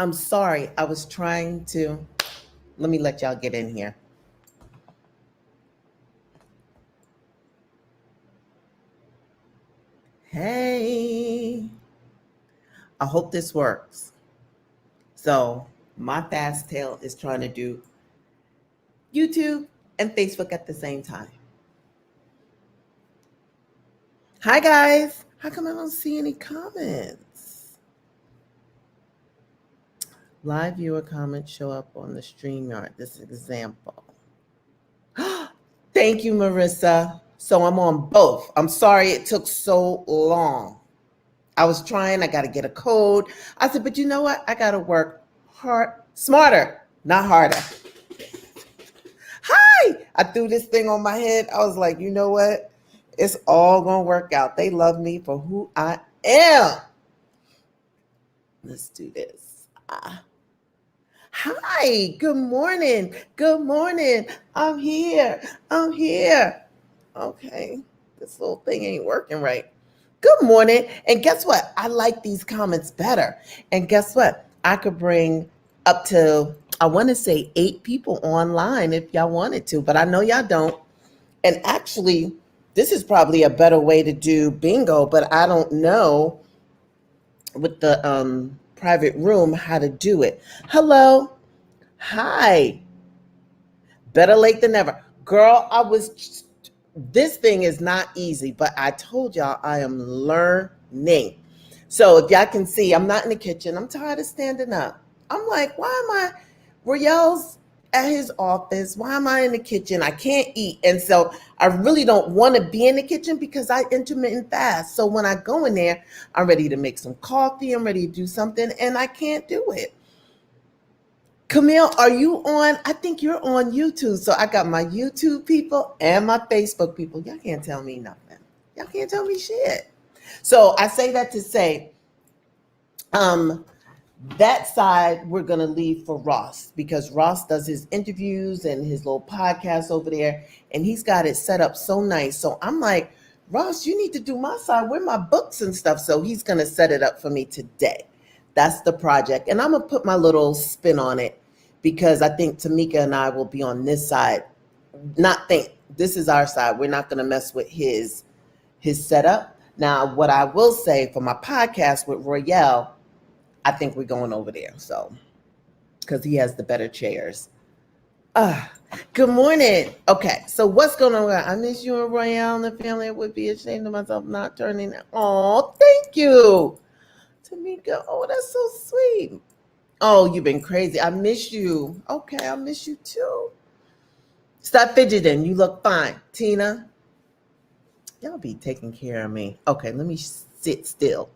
I'm sorry. I was trying to. Let me let y'all get in here. Hey, I hope this works. So, my fast tail is trying to do YouTube and Facebook at the same time. Hi, guys. How come I don't see any comments? Live viewer comments show up on the StreamYard. This example. Thank you, Marissa. So I'm on both. I'm sorry it took so long. I was trying, I got to get a code. I said, but you know what? I got to work smarter, not harder. Hi! I threw this thing on my head. I was like, you know what? It's all going to work out. They love me for who I am. Let's do this. Hi, good morning. Good morning. I'm here. I'm here. Okay, this little thing ain't working right. Good morning. And guess what? I like these comments better. And guess what? I could bring up to, I want to say 8 people online if y'all wanted to, but I know y'all don't. And actually, this is probably a better way to do bingo, but I don't know with the private room how to do it. Hello. Hi. Better late than never. Girl, this thing is not easy, but I told y'all I am learning. So if y'all can see, I'm not in the kitchen. I'm tired of standing up. I'm like, why am I? Royale's at his office. Why am I in the kitchen? I can't eat. And so I really don't want to be in the kitchen because I intermittent fast. So when I go in there, I'm ready to make some coffee. I'm ready to do something, and I can't do it. Camille, are you on? I think you're on YouTube. So I got my YouTube people and my Facebook people. Y'all can't tell me nothing. Y'all can't tell me shit. So I say that to say, that side we're going to leave for Ross because Ross does his interviews and his little podcast over there, and he's got it set up so nice. So I'm like, Ross, you need to do my side. Where my books and stuff? So he's going to set it up for me today. That's the project. And I'm going to put my little spin on it because I think Tamika and I will be on this side. This is our side. We're not going to mess with his setup. Now, what I will say for my podcast with Royale, I think we're going over there. So, because he has the better chairs. Good morning. Okay, so what's going on? I miss you and Royale and the family. I would be ashamed of myself not turning. Oh, thank you. Tamika, oh, that's so sweet. Oh, you've been crazy. I miss you. Okay, I miss you too. Stop fidgeting. You look fine. Tina, y'all be taking care of me. Okay, let me sit still.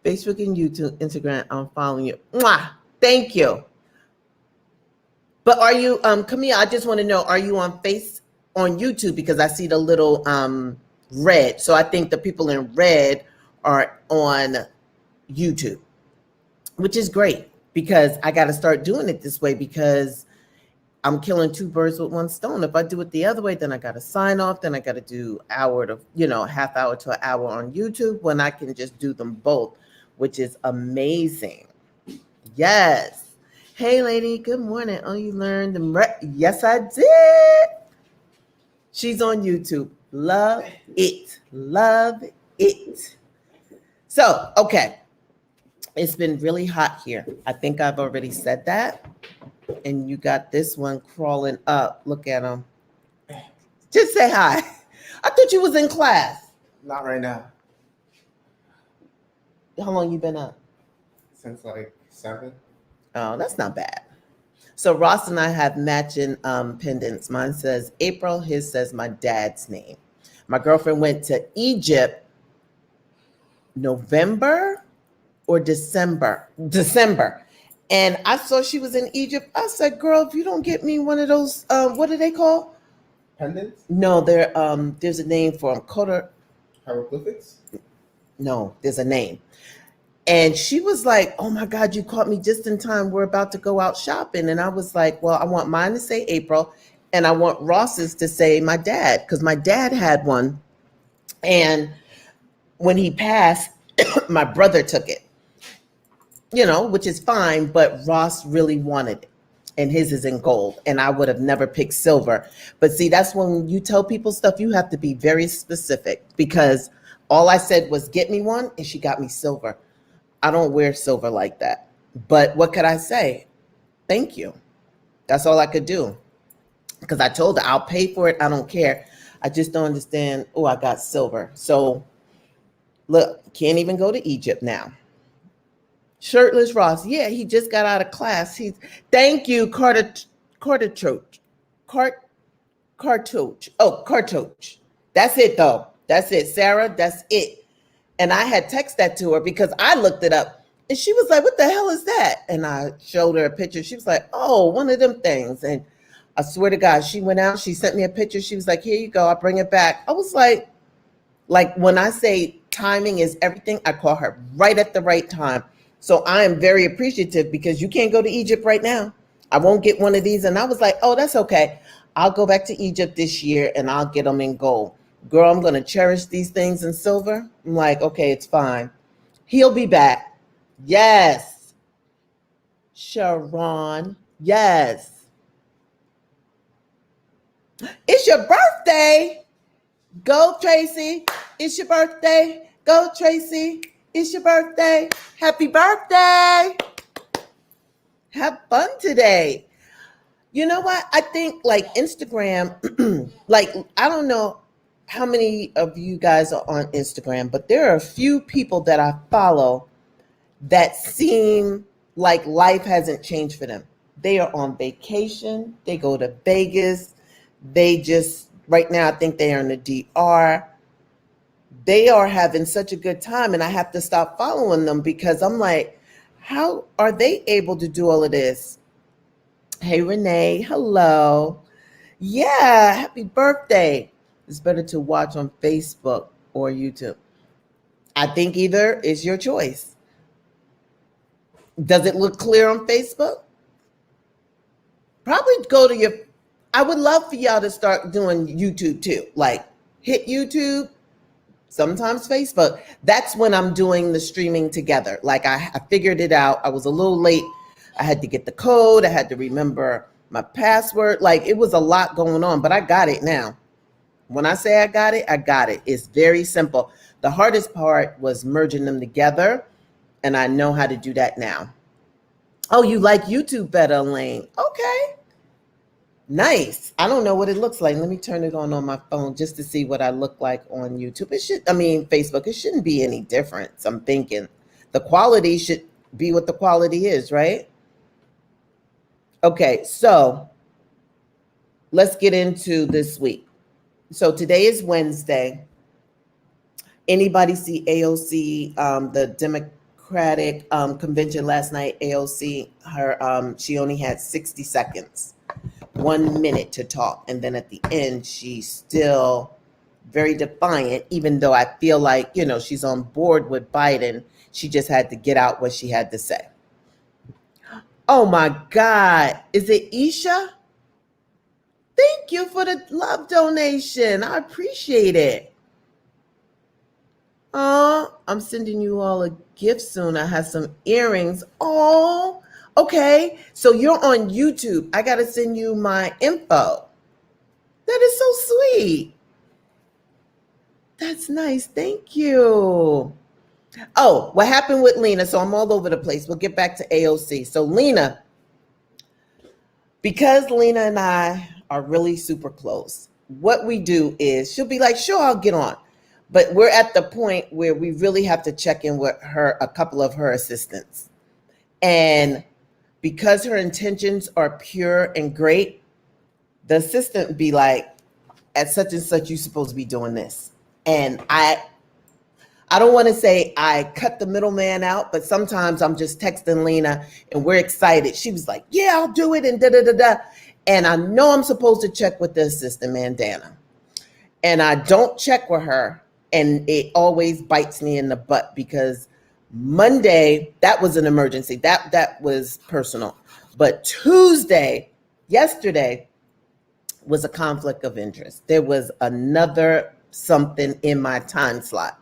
Facebook and YouTube, Instagram, I'm following you. Mwah! Thank you. But are you, Camille, I just want to know, are you on YouTube? Because I see the little red. So I think the people in red are on YouTube, which is great because I got to start doing it this way because I'm killing 2 birds with 1 stone. If I do it the other way, then I got to sign off. Then I got to do half hour to an hour on YouTube when I can just do them both, which is amazing. Yes. Hey, lady. Good morning. Oh, you learned yes, I did. She's on YouTube. Love it. Love it. So, okay. It's been really hot here. I think I've already said that. And you got this one crawling up. Look at him. Just say hi. I thought you was in class. Not right now. How long you been up? Since like 7. Oh, that's not bad. So Ross and I have matching pendants. Mine says April. His says my dad's name. My girlfriend went to Egypt November or December. And I saw she was in Egypt. I said, girl, if you don't get me one of those, what do they call? Pendants? No, there's a name for them. Hieroglyphics? No, there's a name. And she was like, oh my God, you caught me just in time. We're about to go out shopping. And I was like, well, I want mine to say April. And I want Ross's to say my dad, because my dad had one. And when he passed, my brother took it. which is fine, but Ross really wanted it. And his is in gold. And I would have never picked silver. But see, that's when you tell people stuff, you have to be very specific, because all I said was get me one and she got me silver. I don't wear silver like that. But what could I say? Thank you. That's all I could do. Because I told her I'll pay for it. I don't care. I just don't understand. Oh, I got silver. So look, can't even go to Egypt now. Shirtless Ross. Yeah, he just got out of class. Thank you, Cartuch. Cartuch. Oh, Cartuch. That's it though. That's it, Sarah. That's it. And I had texted that to her because I looked it up. And she was like, what the hell is that? And I showed her a picture. She was like, oh, one of them things. And I swear to God, she went out, she sent me a picture. She was like, here you go, I'll bring it back. I was like when I say timing is everything, I call her right at the right time. So I am very appreciative, because you can't go to Egypt right now. I won't get one of these. And I was like, oh, that's okay. I'll go back to Egypt this year and I'll get them in gold. Girl, I'm going to cherish these things in silver. I'm like, okay, it's fine. He'll be back. Yes. Sharon. Yes. It's your birthday. Go, Tracy. It's your birthday. Go, Tracy. It's your birthday. Happy birthday. Have fun today. You know what? I think like Instagram, like, I don't know how many of you guys are on Instagram, but there are a few people that I follow that seem like life hasn't changed for them. They are on vacation. They go to Vegas. They just, right now, I think they are in the DR. They are having such a good time, and I have to stop following them because I'm like, how are they able to do all of this? Hey, Renee, hello. Yeah, happy birthday. It's better to watch on Facebook or YouTube. I think either is your choice. Does it look clear on Facebook? Probably go to I would love for y'all to start doing YouTube too. Like hit YouTube, sometimes Facebook. That's when I'm doing the streaming together. Like I figured it out. I was a little late. I had to get the code. I had to remember my password. Like it was a lot going on, but I got it now. When I say I got it, I got it. It's very simple. The hardest part was merging them together, and I know how to do that now. Oh, you like YouTube better, Elaine? Okay. Nice. I don't know what it looks like. Let me turn it on my phone just to see what I look like on YouTube. Facebook, it shouldn't be any different. I'm thinking the quality should be what the quality is, right? Okay, so let's get into this week. So today is Wednesday. Anybody see AOC, the Democratic convention last night? AOC, she only had 60 seconds. 1 minute to talk, and then at the end she's still very defiant, even though I feel like she's on board with Biden. She just had to get out what she had to say. Oh my God, is it Isha? Thank you for the love donation. I appreciate it. Oh, I'm sending you all a gift soon. I have some earrings. Oh, okay, so you're on YouTube. I got to send you my info. That is so sweet. That's nice. Thank you. Oh, what happened with Lena? So I'm all over the place. We'll get back to AOC. So Lena, because Lena and I are really super close, what we do is she'll be like, sure, I'll get on. But we're at the point where we really have to check in with a couple of her assistants. And because her intentions are pure and great, the assistant would be like, at such and such, you're supposed to be doing this. And I don't want to say I cut the middleman out, but sometimes I'm just texting Lena and we're excited. She was like, yeah, I'll do it, and da-da-da-da. And I know I'm supposed to check with the assistant, Mandana. And I don't check with her, and it always bites me in the butt because Monday, that was an emergency. That was personal. But Tuesday, yesterday, was a conflict of interest. There was another something in my time slot.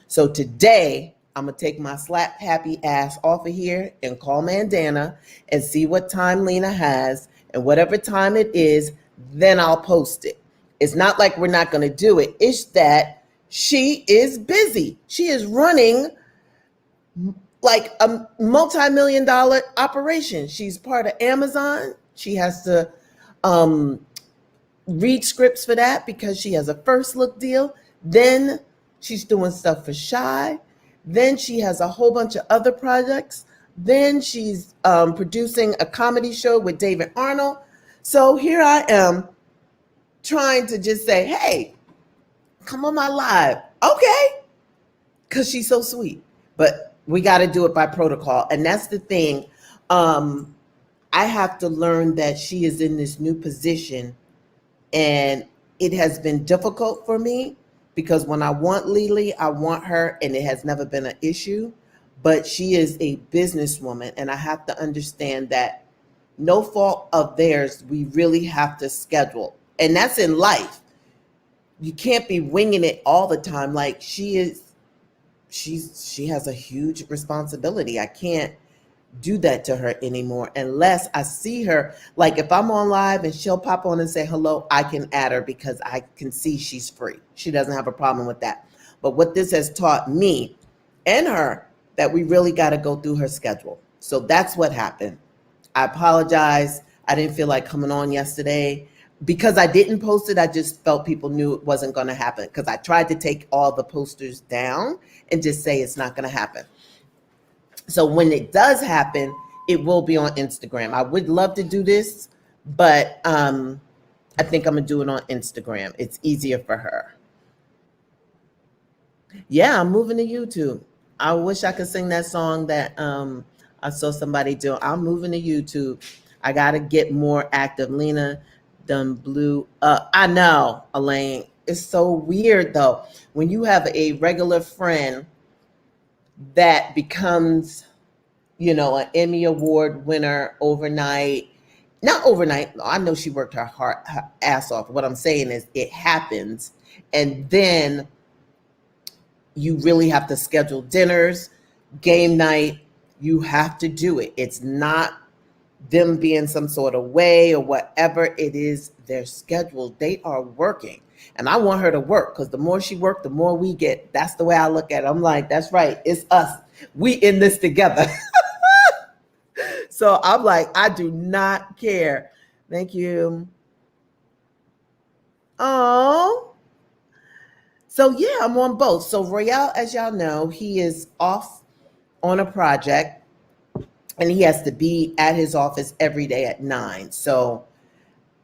So today, I'm going to take my slap happy ass off of here and call Mandana and see what time Lena has. And whatever time it is, then I'll post it. It's not like we're not going to do it. It's that she is busy. She is running like a multi-million-dollar operation. She's part of Amazon. She has to read scripts for that because she has a first look deal. Then she's doing stuff for Shy. Then she has a whole bunch of other projects. Then she's producing a comedy show with David Arnold. So here I am trying to just say, hey, come on my live. Okay. Because she's so sweet. But we got to do it by protocol. And that's the thing. I have to learn that she is in this new position. And it has been difficult for me because when I want Lily, I want her, and it has never been an issue. But she is a businesswoman, and I have to understand that no fault of theirs, we really have to schedule. And that's in life. You can't be winging it all the time. Like she has a huge responsibility. I can't do that to her anymore unless I see her. Like if I'm on live and she'll pop on and say hello, I can add her because I can see she's free. She doesn't have a problem with that. But what this has taught me and her, that we really got to go through her schedule. So that's what happened. I apologize. I didn't feel like coming on yesterday because I didn't post it. I just felt people knew it wasn't going to happen because I tried to take all the posters down and just say it's not going to happen. So when it does happen, it will be on Instagram. I would love to do this, but I think I'm going to do it on Instagram. It's easier for her. Yeah, I'm moving to YouTube. I wish I could sing that song that I saw somebody do. I'm moving to YouTube. I got to get more active. Lena done blew up. I know, Elaine. It's so weird, though. When you have a regular friend that becomes, an Emmy Award winner overnight. Not overnight. I know she worked her ass off. What I'm saying is it happens. And then you really have to schedule dinners, game night. You have to do it. It's not them being some sort of way or whatever it is, their schedule. They are working. And I want her to work because the more she works, the more we get. That's the way I look at it. I'm like, that's right. It's us. We in this together. So I'm like, I do not care. Thank you. Oh. So yeah, I'm on both. So Royale, as y'all know, he is off on a project and he has to be at his office every day at 9. So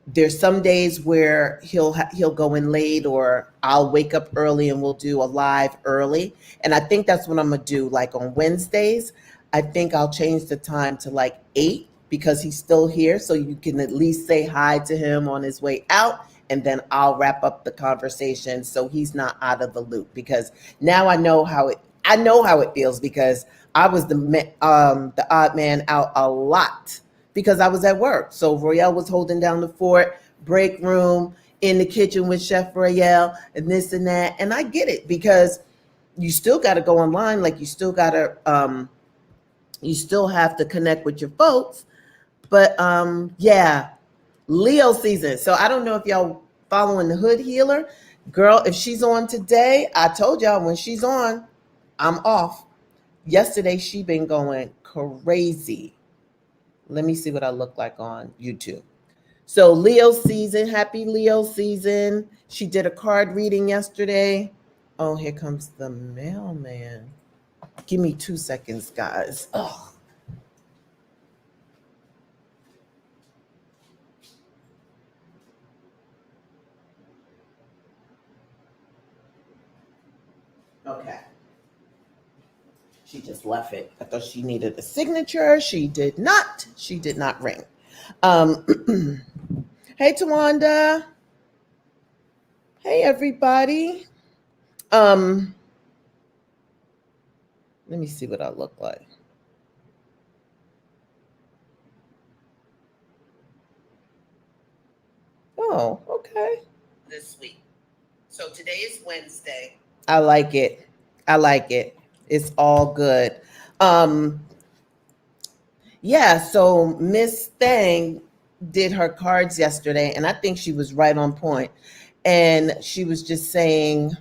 there's some days where he'll go in late, or I'll wake up early and we'll do a live early. And I think that's what I'm gonna do. Like on Wednesdays, I think I'll change the time to like 8 because he's still here. So you can at least say hi to him on his way out. And then I'll wrap up the conversation so he's not out of the loop, because now I know how it feels, because I was the odd man out a lot because I was at work. So Royale was holding down the fort, break room, in the kitchen with Chef Royale, and this and that. And I get it, because you still got to go online. Like you still got to, you still have to connect with your folks. But yeah, Leo season. So I don't know if y'all following the Hood Healer. Girl, if she's on today, I told y'all when she's on, I'm off. Yesterday, she been going crazy. Let me see what I look like on YouTube. So Leo season, happy Leo season. She did a card reading yesterday. Oh, here comes the mailman. Give me 2 seconds, guys. Oh. Okay. She just left it. I thought she needed a signature. She did not. She did not ring. Hey, Tawanda. Hey, everybody. Let me see what I look like. Oh, okay. This week. So today is Wednesday. I like it. I like it. It's all good. Um, yeah, so Miss Thang did her cards yesterday, and I think she was right on point. And she was just saying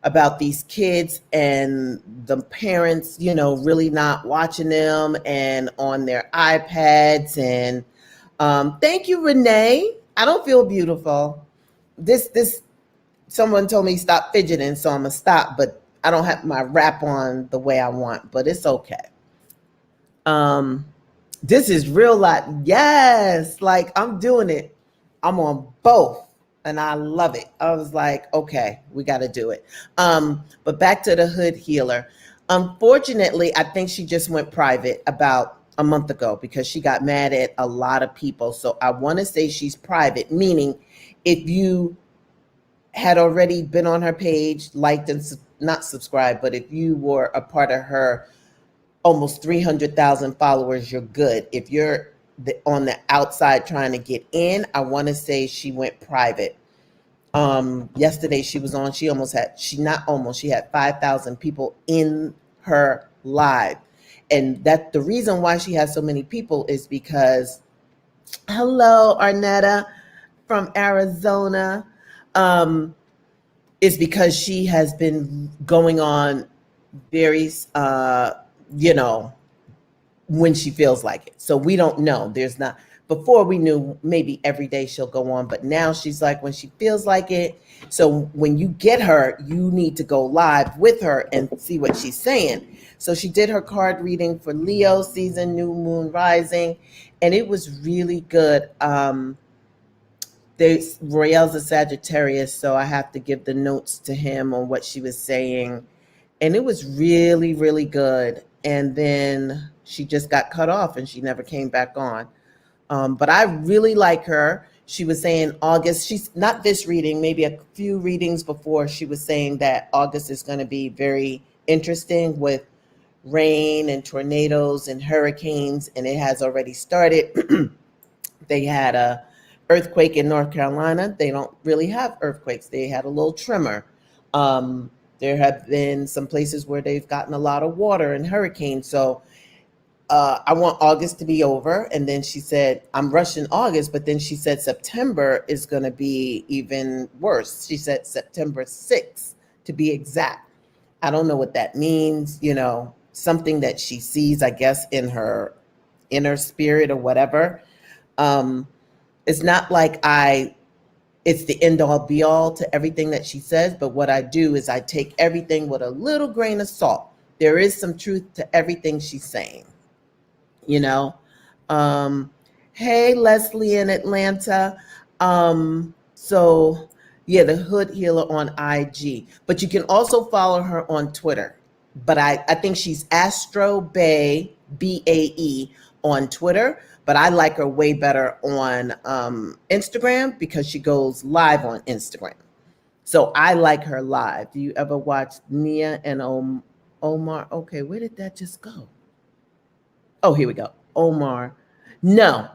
about these kids and the parents, really not watching them and on their iPads. And thank you, Renee. I don't feel beautiful. This someone told me stop fidgeting, so I'm gonna stop. But I don't have my wrap on the way I want, but it's okay. Um, this is real life. Yes, like I'm doing it. I'm on both and I love it. I was like, okay, we got to do it. But back to the hood healer. Unfortunately, I think she just went private about a month ago because she got mad at a lot of people. So I want to say she's private, meaning if you had already been on her page, liked and not subscribed, but if you were a part of her almost 300,000 followers, you're good. If you're on the outside trying to get in, I want to say she went private. Yesterday she was on, she had 5,000 people in her live. And that the reason why she has so many people is because, hello, Arnetta from Arizona, is because she has been going on very, you know, when she feels like it. So we don't know. There's not, before we knew maybe every day she'll go on, but now she's like when she feels like it. So when you get her, you need to go live with her and see what she's saying. So she did her card reading for Leo season, new moon rising, and it was really good. Royale's a Sagittarius, so I have to give the notes to him on what she was saying. And it was really, really good. And then she just got cut off and she never came back on. But I really like her. She was saying August, she's not this reading, maybe a few readings before, she was saying that August is going to be very interesting with rain and tornadoes and hurricanes, and it has already started. They had a earthquake in North Carolina. They don't really have earthquakes. They had a little tremor. There have been some places where they've gotten a lot of water and hurricanes. So I want August to be over. And then she said, I'm rushing August, but then she said September is going to be even worse. She said September 6th to be exact. I don't know what that means, something that she sees, I guess, in her inner spirit or whatever. It's not like it's the end all be all to everything that she says, but what I do is I take everything with a little grain of salt. There is some truth to everything she's saying, Hey, Leslie in Atlanta. So yeah, the Hood Healer on IG, but you can also follow her on Twitter. But I think she's Astro Bae, BAE on Twitter, but I like her way better on Instagram because she goes live on Instagram. So I like her live. Do you ever watch Nia and Omar? Okay, where did that just go? Oh, here we go. Omar. No.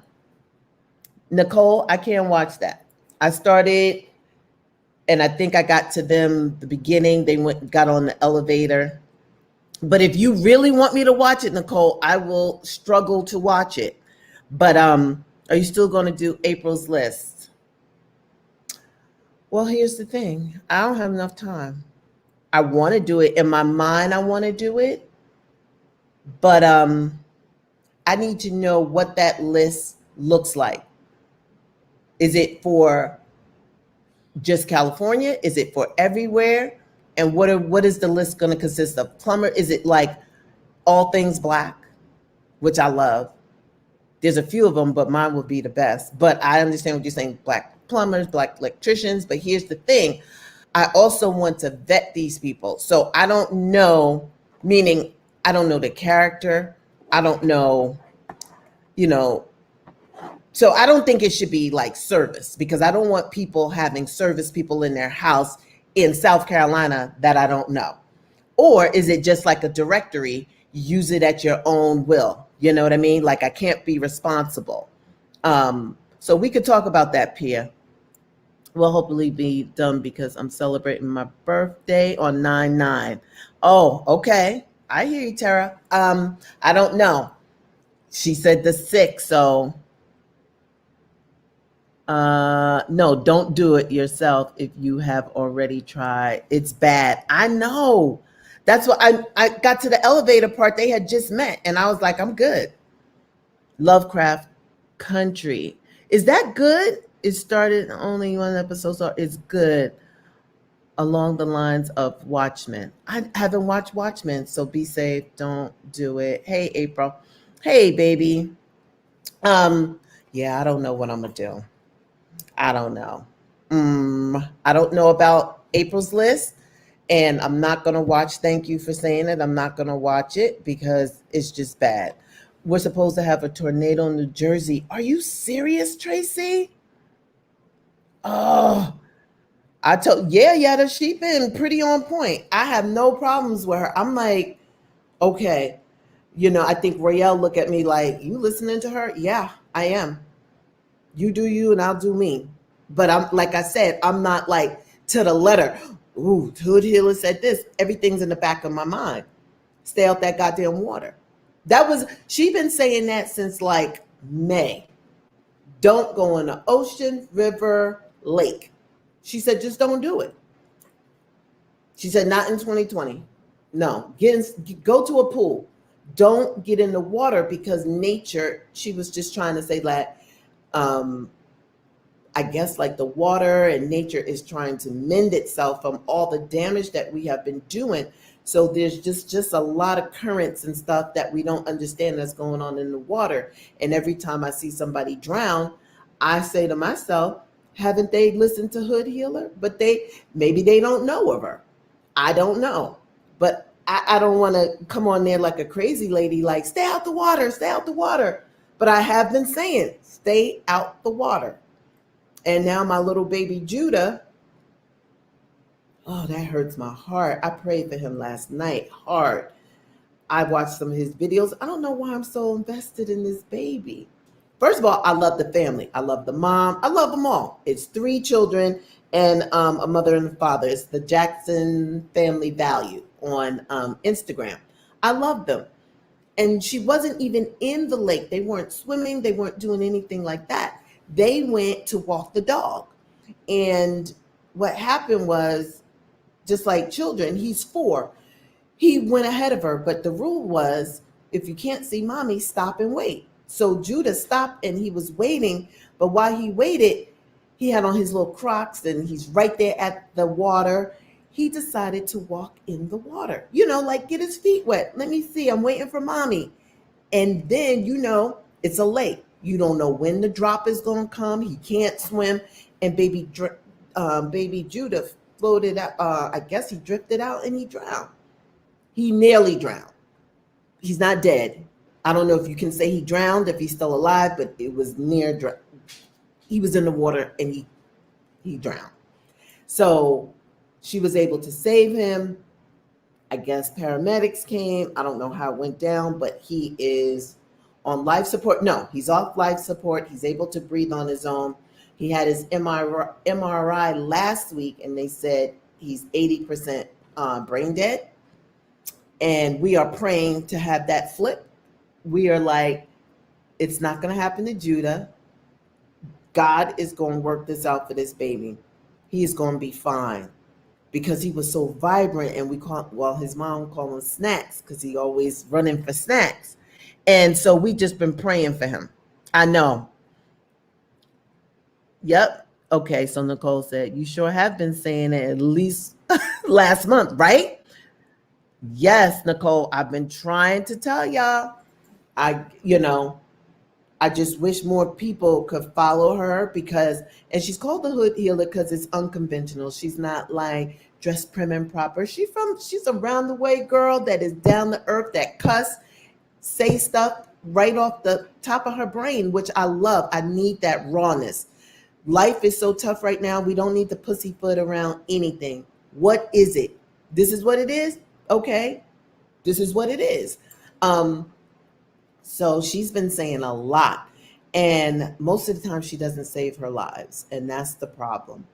Nicole, I can't watch that. I started and I think I got to them the beginning. They got on the elevator. But if you really want me to watch it, Nicole, I will struggle to watch it. But are you still going to do April's list? Well, here's the thing. I don't have enough time. I want to do it. In my mind, I want to do it. But I need to know what that list looks like. Is it for just California? Is it for everywhere? And what is the list going to consist of? Plumber, is it like all things black, which I love? There's a few of them, but mine would be the best. But I understand what you're saying, black plumbers, black electricians. But here's the thing. I also want to vet these people. So I don't know, meaning I don't know the character. I don't know, so I don't think it should be like service, because I don't want people having service people in their house in South Carolina that I don't know. Or is it just like a directory, use it at your own will? You know what I mean? Like I can't be responsible. So we could talk about that, Pia. will hopefully be done because I'm celebrating my birthday on 9/9. Oh, okay. I hear you, Tara. I don't know. She said the 6th, so no, don't do it yourself if you have already tried. It's bad. I know. That's what I got to the elevator part. They had just met, and I was like, I'm good. Lovecraft Country. Is that good? It started only one episode, so it's good along the lines of Watchmen. I haven't watched Watchmen, so be safe. Don't do it. Hey, April. Hey, baby. Um, yeah, I don't know what I'm gonna do. I don't know. I don't know about April's list, and I'm not gonna watch. Thank you for saying it. I'm not gonna watch it because it's just bad. We're supposed to have a tornado in New Jersey. Are you serious, Tracy? Oh, I told yeah, she been pretty on point. I have no problems with her. I'm like, okay, I think Royale look at me like, you listening to her? Yeah, I am. You do you and I'll do me. But I'm like I said, I'm not like to the letter. Ooh, Hood Healer said this. Everything's in the back of my mind. Stay out that goddamn water. She been saying that since like May. Don't go in the ocean, river, lake. She said, just don't do it. She said, not in 2020. No, go to a pool. Don't get in the water because nature, she was just trying to say that, I guess like the water and nature is trying to mend itself from all the damage that we have been doing. So there's just a lot of currents and stuff that we don't understand that's going on in the water. And every time I see somebody drown, I say to myself, haven't they listened to Hood Healer? But maybe they don't know of her. I don't know. But I don't want to come on there like a crazy lady, like, stay out the water, stay out the water. But I have been saying, stay out the water. And now my little baby Judah, oh, that hurts my heart. I prayed for him last night hard. I watched some of his videos. I don't know why I'm so invested in this baby. First of all, I love the family. I love the mom. I love them all. It's 3 children and a mother and a father. It's the Jackson Family Value on Instagram. I love them. And she wasn't even in the lake. They weren't swimming. They weren't doing anything like that. They went to walk the dog. And what happened was, just like children, he's 4. He went ahead of her, but the rule was, if you can't see mommy, stop and wait. So Judah stopped and he was waiting, but while he waited, he had on his little Crocs and he's right there at the water. He decided to walk in the water, like get his feet wet. Let me see, I'm waiting for mommy. And then, it's a lake. You don't know when the drop is going to come. He can't swim. And baby Judah floated out. I guess he drifted out and he drowned. He nearly drowned. He's not dead. I don't know if you can say he drowned, if he's still alive, but it was near. He was in the water and he drowned. So she was able to save him. I guess paramedics came. I don't know how it went down, but he is on life support. No, he's off life support. He's able to breathe on his own. He had his MRI last week, and they said he's 80% brain dead. And we are praying to have that flip. We are like, it's not going to happen to Judah. God is going to work this out for this baby. He is going to be fine. Because he was so vibrant, and his mom called him Snacks because he always running for snacks. And so we just been praying for him. I know. Yep. Okay, so Nicole said, you sure have been saying it at least last month, right? Yes, Nicole, I've been trying to tell y'all. I just wish more people could follow her and she's called the Hood Healer because it's unconventional. She's not like dressed prim and proper. She's a round the way girl that is down to earth, that say stuff right off the top of her brain, which I love. I need that rawness. Life is so tough right now. We don't need to pussyfoot around anything. What is it? This is what it is? Okay. This is what it is. So she's been saying a lot, and most of the time she doesn't save her lives, and that's the problem.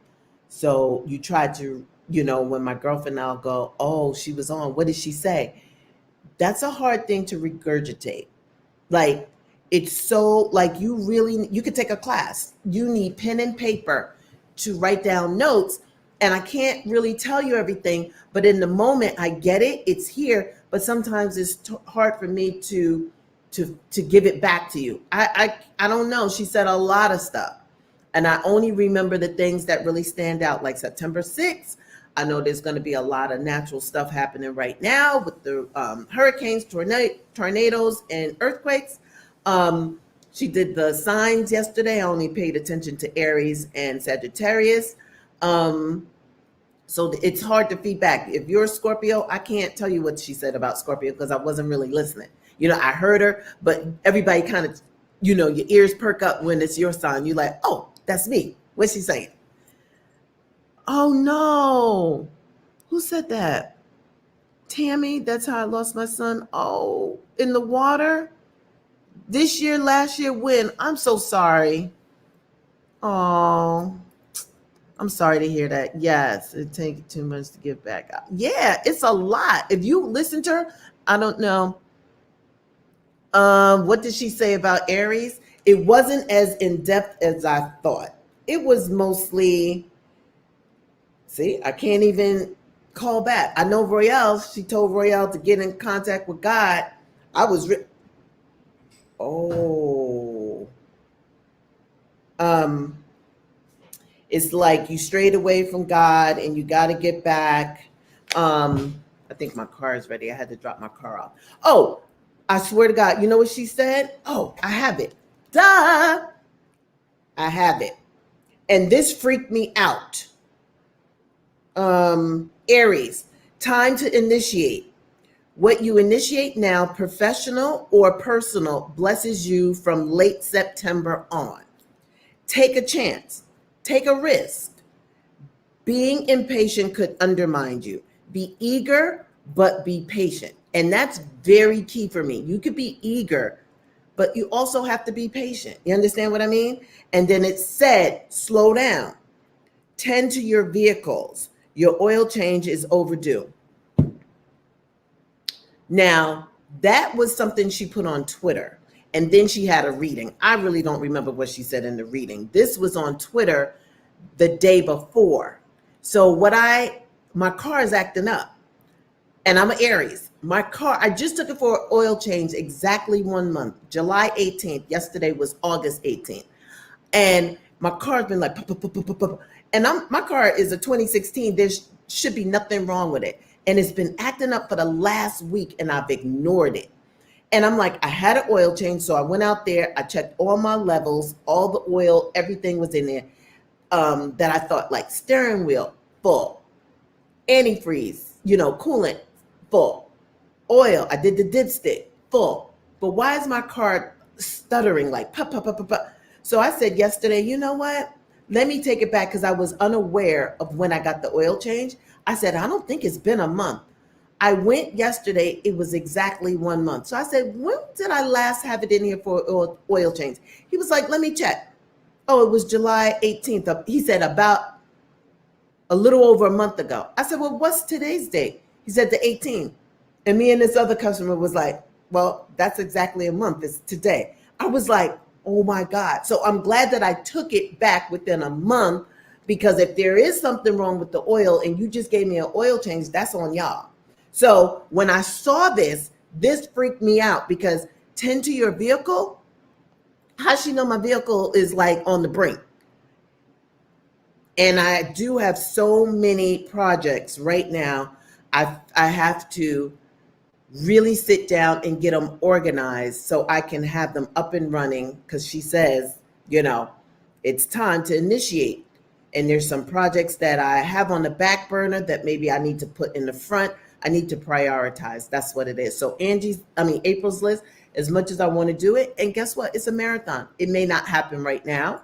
So you try to, when my girlfriend and I'll go, oh, she was on, what did she say? That's a hard thing to regurgitate. Like, it's so, like, you could take a class. You need pen and paper to write down notes. And I can't really tell you everything, but in the moment I get it, it's here. But sometimes it's hard for me to give it back to you. I don't know. She said a lot of stuff. And I only remember the things that really stand out, like September 6th. I know there's going to be a lot of natural stuff happening right now with the hurricanes, tornadoes, and earthquakes. She did the signs yesterday. I only paid attention to Aries and Sagittarius. So it's hard to feedback. If you're a Scorpio, I can't tell you what she said about Scorpio because I wasn't really listening. I heard her, but everybody kind of, your ears perk up when it's your sign. You're like, oh, that's me. What's she saying? Oh no. Who said that? Tammy, that's how I lost my son. Oh, in the water? This year, last year, when? I'm so sorry. Oh, I'm sorry to hear that. Yes, it takes too much to give back. Yeah, it's a lot. If you listen to her, I don't know. What did she say about Aries? It wasn't as in depth as I thought. It was mostly, see, I can't even call back. I know Royale, she told Royale to get in contact with God. I was, it's like you strayed away from God and you got to get back. I think my car is ready. I had to drop my car off. Oh, I swear to God, you know what she said? Oh, I have it. Duh. I have it. And this freaked me out. Aries, time to initiate. What you initiate now, professional or personal, blesses you from late September on. Take a chance. Take a risk. Being impatient could undermine you. Be eager, but be patient. And that's very key for me. You could be eager, but you also have to be patient. You understand what I mean? And then it said, slow down. Tend to your vehicles. Your oil change is overdue. Now, that was something she put on Twitter. And then she had a reading. I really don't remember what she said in the reading. This was on Twitter the day before. So my car is acting up. And I'm an Aries. My car, I just took it for an oil change exactly 1 month. July 18th. Yesterday was August 18th. And my car's been like, and my car is a 2016. There should be nothing wrong with it. And it's been acting up for the last week and I've ignored it. And I'm like, I had an oil change. So I went out there, I checked all my levels, all the oil, everything was in there that I thought, like steering wheel, full. Antifreeze, coolant, full. Oil, I did the dipstick, full. But why is my car stuttering like pop, pop, pop, pop, pop? So I said yesterday, you know what? Let me take it back because I was unaware of when I got the oil change. I said, I don't think it's been a month. I went yesterday, it was exactly 1 month. So I said, when did I last have it in here for oil change? He was like, let me check. Oh, it was July 18th. He said about a little over a month ago. I said, well, what's today's date? He said the 18th. And me and this other customer was like, well, that's exactly a month. It's today. I was like, oh my God. So I'm glad that I took it back within a month, because if there is something wrong with the oil and you just gave me an oil change, that's on y'all. So when I saw this freaked me out, because tend to your vehicle. How's she know my vehicle is like on the brink? And I do have so many projects right now. I have to really sit down and get them organized so I can have them up and running, because she says, it's time to initiate. And there's some projects that I have on the back burner that maybe I need to put in the front. I need to prioritize. That's what it is. So April's list, as much as I want to do it, and guess what? It's a marathon. It may not happen right now.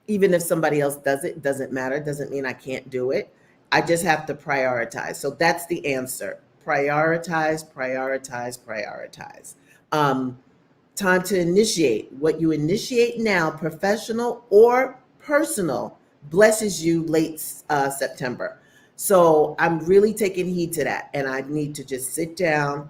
Even if somebody else does it, doesn't matter. Doesn't mean I can't do it. I just have to prioritize. So that's the answer. Prioritize, prioritize, prioritize. Time to initiate. What you initiate now, professional or personal, blesses you late September. So I'm really taking heed to that. And I need to just sit down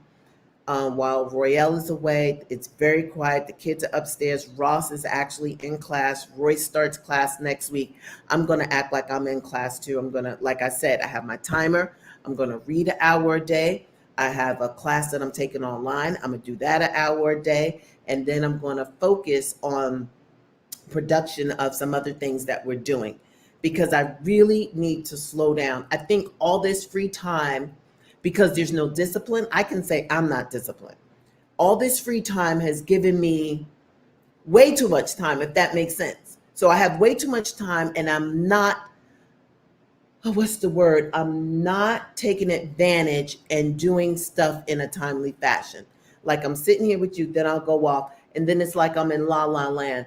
while Royale is away. It's very quiet. The kids are upstairs. Ross is actually in class. Royce starts class next week. I'm going to act like I'm in class too. I'm going to, like I said, I have my timer. I'm going to read an hour a day. I have a class that I'm taking online. I'm going to do that an hour a day. And then I'm going to focus on production of some other things that we're doing because I really need to slow down. I think all this free time, because there's no discipline, I can say I'm not disciplined. All this free time has given me way too much time, if that makes sense. So I have way too much time and I'm not, what's the word? I'm not taking advantage and doing stuff in a timely fashion. Like I'm sitting here with you, then I'll go off, and then it's like I'm in la la land.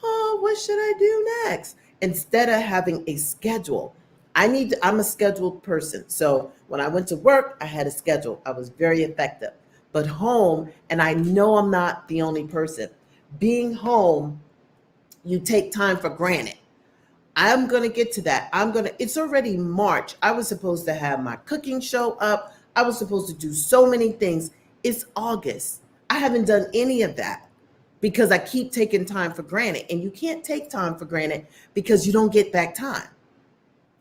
Oh, what should I do next? Instead of having a schedule, I'm a scheduled person. So when I went to work, I had a schedule. I was very effective. But home, and I know I'm not the only person, being home, you take time for granted. I'm going to get to that. It's already March. I was supposed to have my cooking show up. I was supposed to do so many things. It's August. I haven't done any of that because I keep taking time for granted. And you can't take time for granted because you don't get back time.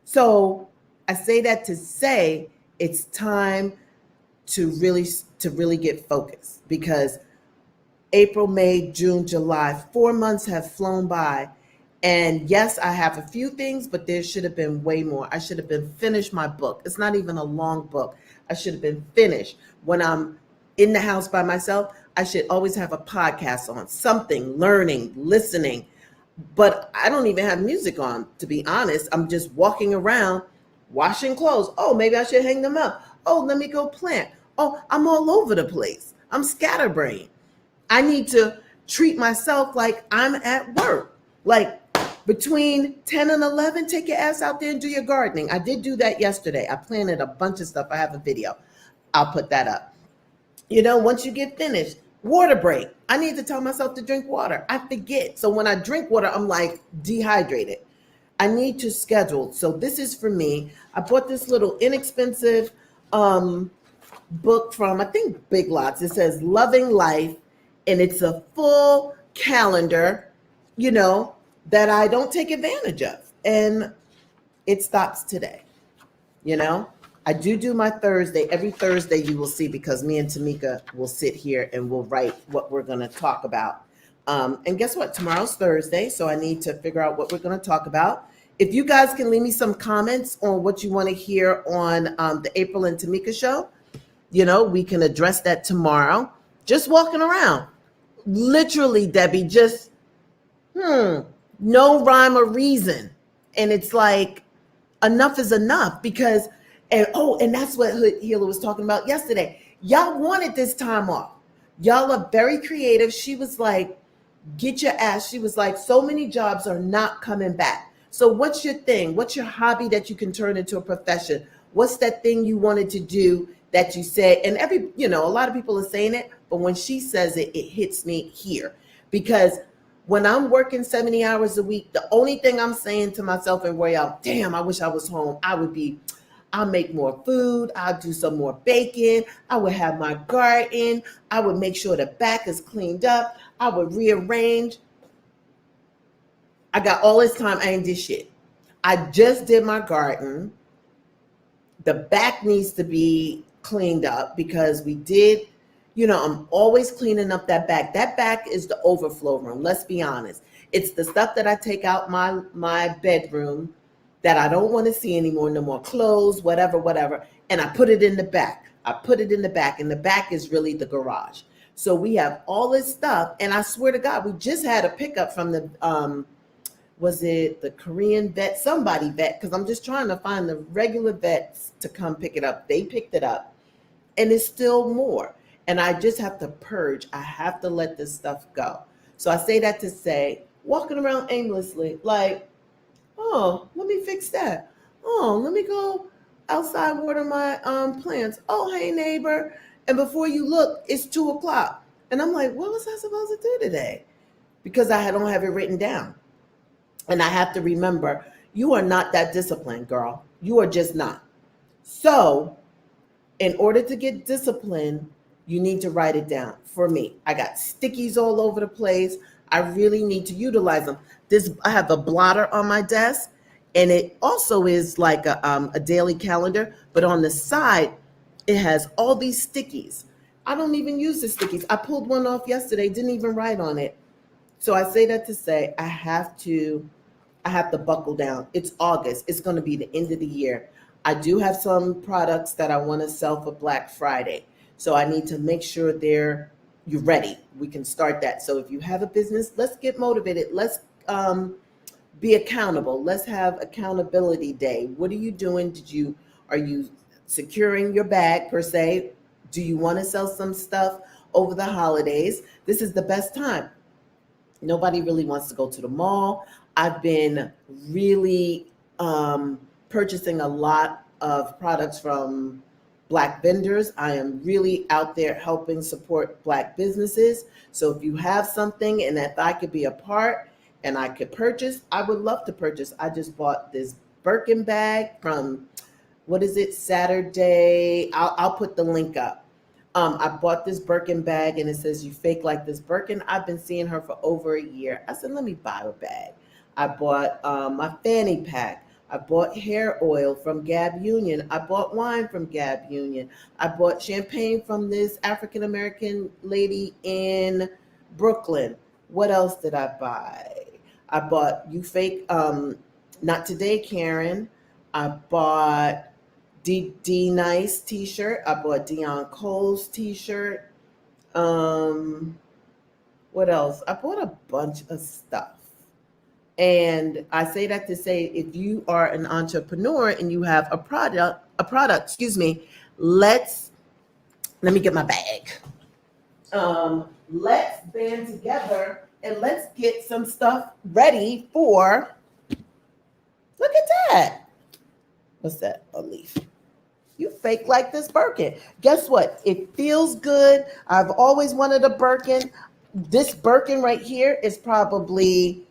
So I say that to say it's time to really get focused because April, May, June, July, 4 months have flown by. And yes, I have a few things, but there should have been way more. I should have been finished my book. It's not even a long book. I should have been finished. When I'm in the house by myself, I should always have a podcast on, something, learning, listening. But I don't even have music on, to be honest. I'm just walking around, washing clothes. Oh, maybe I should hang them up. Oh, let me go plant. Oh, I'm all over the place. I'm scatterbrained. I need to treat myself like I'm at work. Like between 10 and 11, take your ass out there and do your gardening. I did do that yesterday. I planted a bunch of stuff. I have a video. I'll put that up. Once you get finished, water break. I need to tell myself to drink water. I forget. So when I drink water, I'm like dehydrated. I need to schedule. So this is for me. I bought this little inexpensive book from, I think, Big Lots. It says Loving Life, and it's a full calendar, that I don't take advantage of. And it stops today. I do my Thursday. Every Thursday you will see, because me and Tamika will sit here and we'll write what we're going to talk about. And guess what? Tomorrow's Thursday, so I need to figure out what we're going to talk about. If you guys can leave me some comments on what you want to hear on the April and Tamika show, we can address that tomorrow. Just walking around. Literally, Debbie, just, no rhyme or reason. And it's like, enough is enough because, and that's what Hood Healer was talking about yesterday. Y'all wanted this time off. Y'all are very creative. She was like, get your ass. She was like, so many jobs are not coming back. So what's your thing? What's your hobby that you can turn into a profession? What's that thing you wanted to do that you said? And a lot of people are saying it, but when she says it, it hits me here. Because when I'm working 70 hours a week, the only thing I'm saying to myself and Royale, damn, I wish I was home. I'll make more food. I'll do some more baking. I would have my garden. I would make sure the back is cleaned up. I would rearrange. I got all this time. I ain't did shit. I just did my garden. The back needs to be cleaned up because we did, I'm always cleaning up that back. That back is the overflow room. Let's be honest. It's the stuff that I take out my bedroom that I don't want to see anymore. No more clothes, whatever. And I put it in the back. And the back is really the garage. So we have all this stuff. And I swear to God, we just had a pickup from the, was it the Korean vet? Somebody vet, because I'm just trying to find the regular vets to come pick it up. They picked it up. And it's still more. And I just have to purge. I have to let this stuff go. So I say that to say, walking around aimlessly, like, oh, let me fix that. Oh, let me go outside water my plants. Oh, hey, neighbor. And before you look, it's 2:00. And I'm like, what was I supposed to do today? Because I don't have it written down. And I have to remember, You are not that disciplined, girl. You are just not. So, in order to get disciplined, you need to write it down. For me, I got stickies all over the place. I really need to utilize them. I have a blotter on my desk, and it also is like a daily calendar, but on the side, it has all these stickies. I don't even use the stickies. I pulled one off yesterday, didn't even write on it. So I say that to say I have to buckle down. It's August. It's going to be the end of the year. I do have some products that I want to sell for Black Friday. So I need to make sure you're ready. We can start that. So if you have a business, let's get motivated. Let's be accountable. Let's have accountability day. What are you doing? Are you securing your bag per se? Do you want to sell some stuff over the holidays? This is the best time. Nobody really wants to go to the mall. I've been really purchasing a lot of products from Black vendors. I am really out there helping support Black businesses. So if you have something and if I could be a part and I could purchase, I would love to purchase. I just bought this Birkin bag from, what is it, Saturday? I'll put the link up. I bought this Birkin bag and it says, "You fake like this Birkin." I've been seeing her for over a year. I said, let me buy a bag. I bought my fanny pack. I bought hair oil from Gab Union. I bought wine from Gab Union. I bought champagne from this African American lady in Brooklyn. What else did I buy? I bought You Fake, Not Today, Karen. I bought D Nice t-shirt. I bought Dion Cole's t-shirt. What else? I bought a bunch of stuff. And I say that to say, if you are an entrepreneur and you have a product, let me get my bag. Let's band together and let's get some stuff ready for, look at that. What's that? A leaf. You fake like this Birkin. Guess what? It feels good. I've always wanted a Birkin. This Birkin right here is probably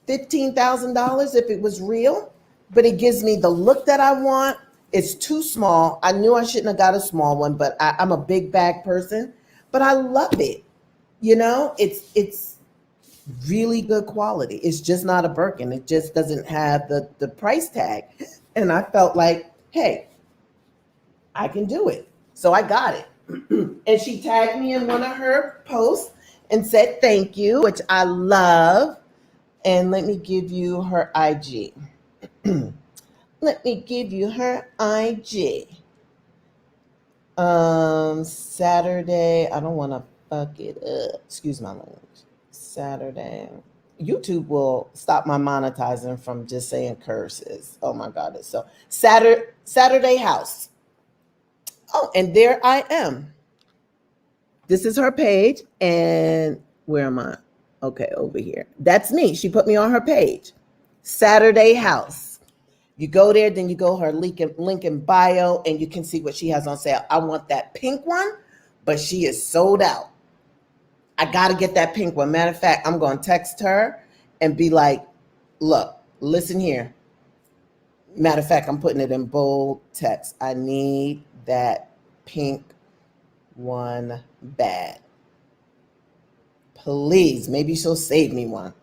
$15,000 if it was real, but it gives me the look that I want. It's too small. I knew I shouldn't have got a small one, but I'm a big bag person, but I love it. You know, it's really good quality. It's just not a Birkin. It just doesn't have the price tag. And I felt like, hey, I can do it. So I got it. And she tagged me in one of her posts and said thank you, which I love. And let me give you her IG. Let me give you her IG. Saturday, I don't want to fuck it up. Excuse my language. Saturday. YouTube will stop my monetizing from just saying curses. Oh my God, it's so Saturday House. Oh, and there I am. This is her page, and where am I? Okay, over here. That's me. She put me on her page. Saturday House. You go there, then you go her link in bio, and you can see what she has on sale. I want that pink one, but she is sold out. I got to get that pink one. Matter of fact, I'm going to text her and be like, look, listen here. Matter of fact, I'm putting it in bold text. I need that pink one bad. Please, maybe she'll save me one.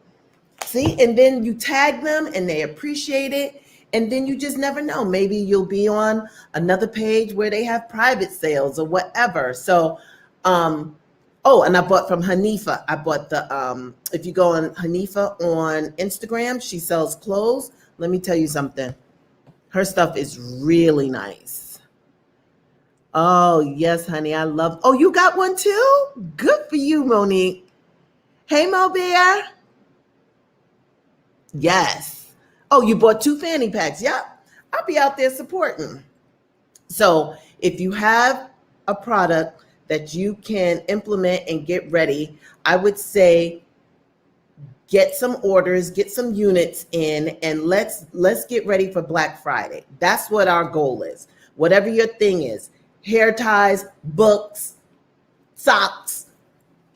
See, and then you tag them and they appreciate it. And then you just never know. Maybe you'll be on another page where they have private sales or whatever. So, and I bought from Hanifa. I bought if you go on Hanifa on Instagram, she sells clothes. Let me tell you something. Her stuff is really nice. Oh, yes, honey. I love. Oh, you got one too? Good for you, Monique. Hey, Mo Bear. Yes. Oh, you bought 2 fanny packs. Yep. I'll be out there supporting. So if you have a product that you can implement and get ready, I would say get some orders, get some units in, and let's get ready for Black Friday. That's what our goal is. Whatever your thing is, hair ties, books, socks,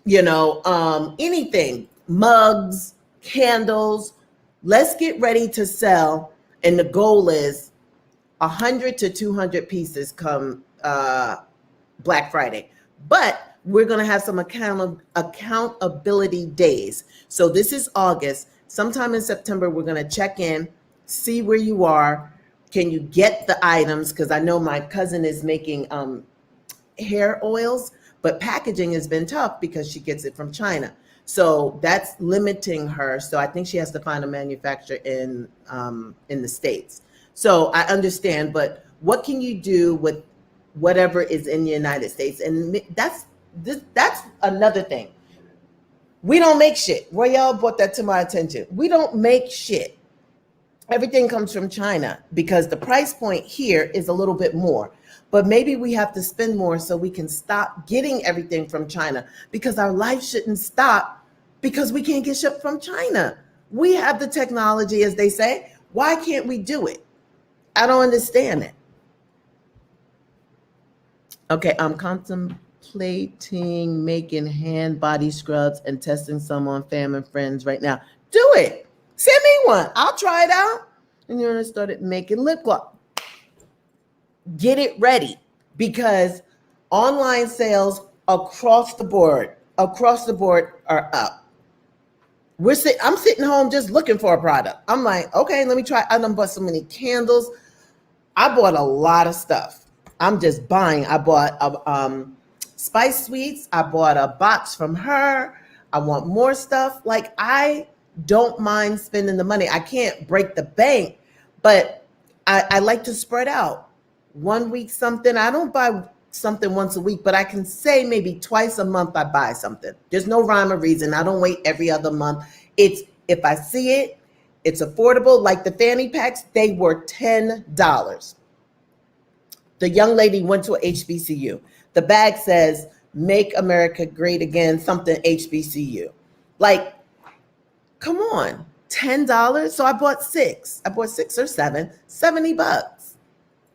anything, mugs, candles, let's get ready to sell. And the goal is 100 to 200 pieces come Black Friday. But we're going to have some accountability days. So this is August. Sometime in September, we're going to check in, see where you are. Can you get the items? Because I know my cousin is making hair oils, but packaging has been tough because she gets it from China. So that's limiting her. So I think she has to find a manufacturer in the States. So I understand, but what can you do with whatever is in the United States? And that's another thing. We don't make shit. Royale brought that to my attention. We don't make shit. Everything comes from China because the price point here is a little bit more. But maybe we have to spend more so we can stop getting everything from China, because our life shouldn't stop because we can't get shipped from China. We have the technology, as they say. Why can't we do it? I don't understand it. Okay, I'm contemplating making hand body scrubs and testing some on fam and friends right now. Do it. Send me one. I'll try it out. And then I started making lip gloss. Get it ready, because online sales across the board are up. I'm sitting home just looking for a product. I'm like, okay, let me try. I done bought so many candles. I bought a lot of stuff. I'm just buying. I bought Spice Sweets. I bought a box from her. I want more stuff. Like, I don't mind spending the money. I can't break the bank, but I like to spread out. 1 week something. I don't buy something once a week, but I can say maybe twice a month I buy something. There's no rhyme or reason. I don't wait every other month. It's, if I see it, it's affordable. Like the fanny packs, they were $10. The young lady went to a HBCU. The bag says, "Make America Great Again," something HBCU. Like, come on, $10. So I bought 6. I bought 6 or 7, $70.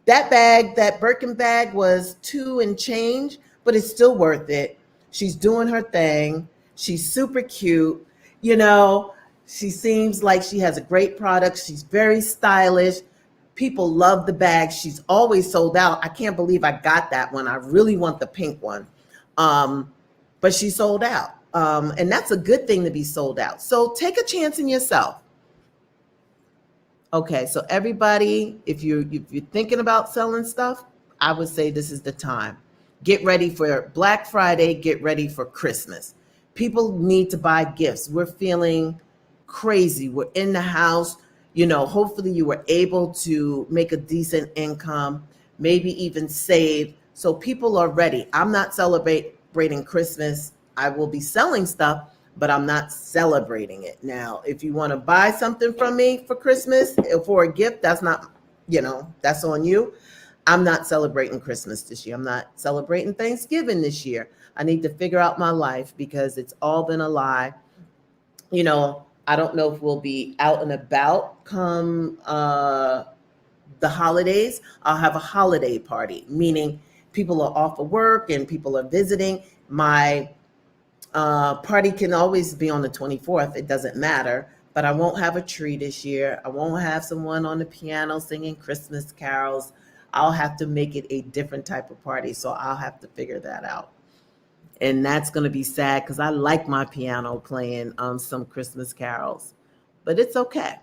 That bag, that Birkin bag, was $2 and change, but it's still worth it. She's doing her thing. She's super cute. You know, she seems like she has a great product. She's very stylish. People love the bag. She's always sold out. I can't believe I got that one. I really want the pink one. But she sold out. And that's a good thing to be sold out. So take a chance in yourself. Okay, so everybody, if you're thinking about selling stuff, I would say this is the time. Get ready for Black Friday. Get ready for Christmas. People need to buy gifts. We're feeling crazy. We're in the house. You know, hopefully you were able to make a decent income, maybe even save. So people are ready. I'm not celebrating Christmas. I will be selling stuff, but I'm not celebrating it. Now, if you want to buy something from me for Christmas or for a gift, that's not, that's on you. I'm not celebrating Christmas this year. I'm not celebrating Thanksgiving this year. I need to figure out my life because it's all been a lie. I don't know if we'll be out and about come the holidays. I'll have a holiday party, meaning people are off of work and people are visiting. My party can always be on the 24th. It doesn't matter, but I won't have a tree this year. I won't have someone on the piano singing Christmas carols. I'll have to make it a different type of party. So I'll have to figure that out. And that's going to be sad because I like my piano playing some Christmas carols, but it's okay.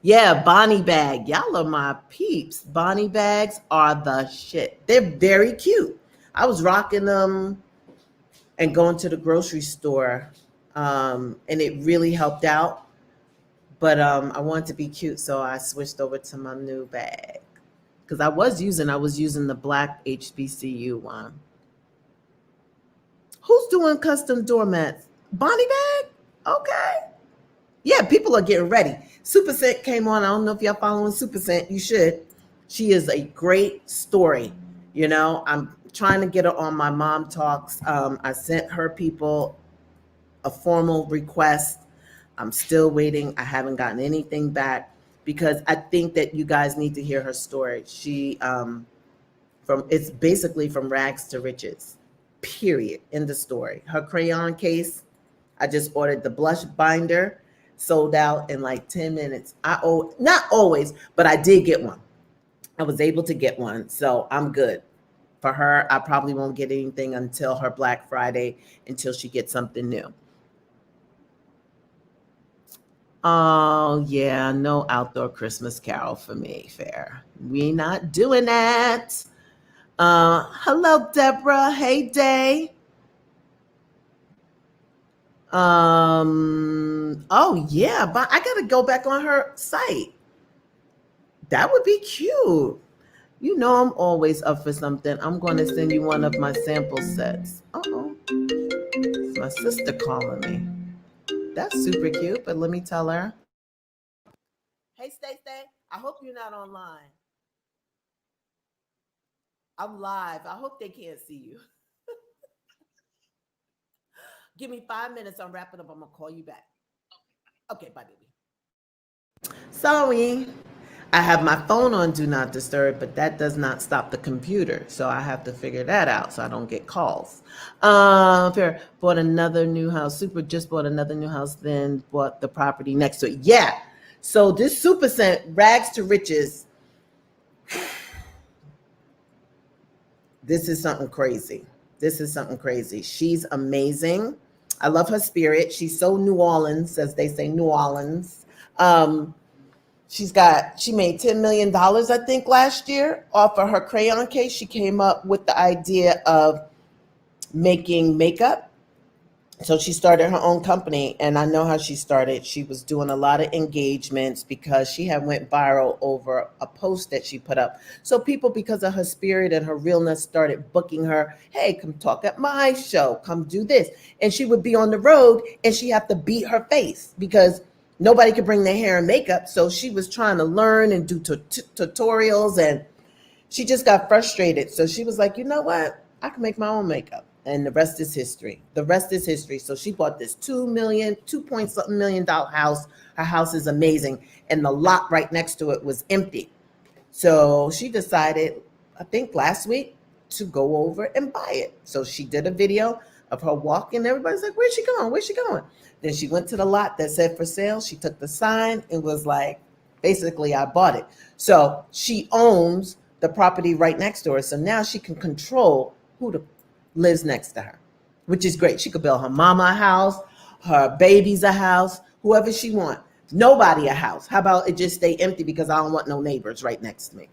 Yeah, Bonnie bag. Y'all are my peeps. Bonnie bags are the shit. They're very cute. I was rocking them and going to the grocery store, and it really helped out. But I wanted to be cute, so I switched over to my new bag because I was using the black HBCU one. Who's doing custom doormats? Bonnie bag? Okay. Yeah, people are getting ready. Super Scent came on. I don't know if y'all following Super Scent. You should. She is a great story. I'm trying to get her on my Mom Talks. I sent her people a formal request. I'm still waiting. I haven't gotten anything back because I think that you guys need to hear her story. She it's basically from rags to riches. Period. In the story. Her crayon case, I just ordered the blush binder. sold out in like 10 minutes. Not always, but I did get one. I was able to get one, so I'm good. For her, I probably won't get anything until her Black Friday, until she gets something new. Oh yeah, no outdoor Christmas carol for me. Fair. We not doing that. Hello, Deborah. Hey, Day. Oh yeah, but I gotta go back on her site. That would be cute. You know I'm always up for something. I'm going to send you one of my sample sets. Uh-oh. It's my sister calling me. That's super cute, but let me tell her. Hey, Stay. I hope you're not online. I'm live. I hope they can't see you. Give me 5 minutes. I'm wrapping up. I'm going to call you back. Okay, bye, baby. Sorry. I have my phone on Do Not Disturb, but that does not stop the computer. So I have to figure that out so I don't get calls. Fair. Bought another new house. Super just bought another new house, then bought the property next to it. Yeah. So this Super Cent, rags to riches. This is something crazy. This is something crazy. She's amazing. I love her spirit. She's so New Orleans, as they say, New Orleans. She made $10 million, I think, last year off of her crayon case. She came up with the idea of making makeup. So she started her own company, and I know how she started. She was doing a lot of engagements because she had went viral over a post that she put up. So people, because of her spirit and her realness, started booking her. Hey, come talk at my show. Come do this. And she would be on the road, and she had to beat her face because nobody could bring their hair and makeup. So she was trying to learn and do tutorials, and she just got frustrated. So she was like, you know what? I can make my own makeup. And the rest is history. The rest is history. So she bought this $2 point something million house. Her house is amazing. And the lot right next to it was empty. So she decided, I think last week, to go over and buy it. So she did a video of her walking. Everybody's like, where's she going? Where's she going? Then she went to the lot that said for sale. She took the sign and was like, basically, I bought it. So she owns the property right next to her. So now she can control who lives next to her, which is great. She could build her mama a house, her babies a house, whoever she want. Nobody a house. How about it just stay empty because I don't want no neighbors right next to me.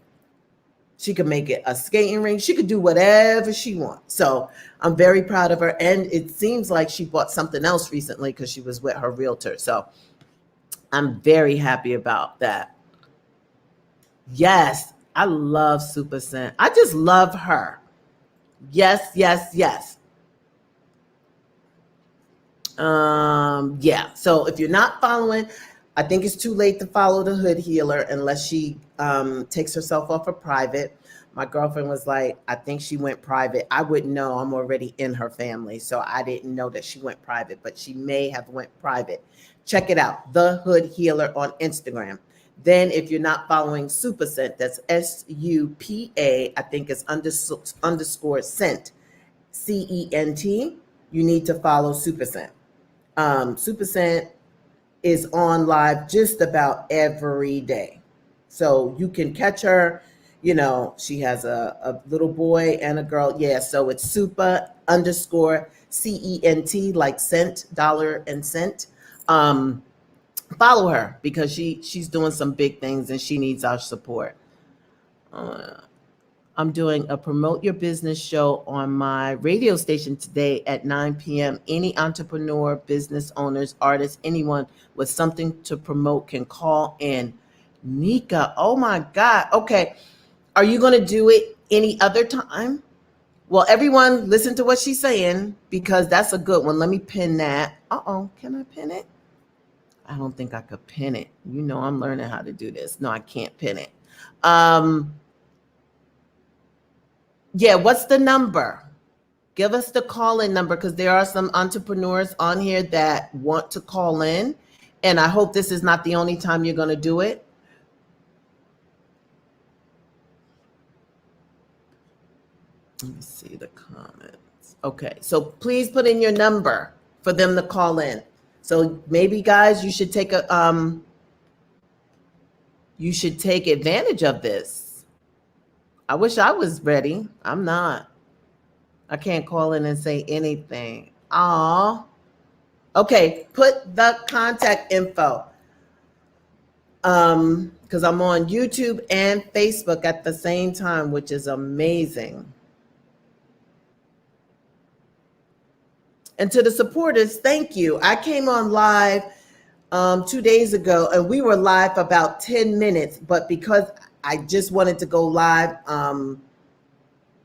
She could make it a skating rink. She could do whatever she wants. So I'm very proud of her. And it seems like she bought something else recently because she was with her realtor. So I'm very happy about that. Yes, I love Super Cent. I just love her. Yes. Yeah. So if you're not following, I think it's too late to follow the Hood Healer unless she takes herself off of private. My girlfriend was like, I think she went private. I wouldn't know. I'm already in her family, so I didn't know that she went private, but she may have went private. Check it out, The Hood Healer on Instagram. Then if you're not following Super Cent, that's SUPA, I think it's underscore Cent, CENT, you need to follow Super Cent. Super Cent is on live just about every day. So you can catch her. You know, she has a little boy and a girl. Yeah, so it's super underscore CENT, like cent, dollar and cent. Follow her because she's doing some big things and she needs our support. I'm doing a promote your business show on my radio station today at 9 p.m. Any entrepreneur, business owners, artists, anyone with something to promote can call in. Nika, oh my God. Okay. Are you going to do it any other time? Well, everyone listen to what she's saying because that's a good one. Let me pin that. Uh-oh, can I pin it? I don't think I could pin it. You know, I'm learning how to do this. No, I can't pin it. Yeah, what's the number? Give us the call-in number because there are some entrepreneurs on here that want to call in. And I hope this is not the only time you're going to do it. Let me see the comments. Okay, so please put in your number for them to call in. So maybe guys, you should take advantage of this. I wish I was ready. I'm not. I can't call in and say anything. Aw. Okay, put the contact info. Because I'm on YouTube and Facebook at the same time, which is amazing. And to the supporters, thank you. I came on live 2 days ago, and we were live for about 10 minutes, but because I just wanted to go live,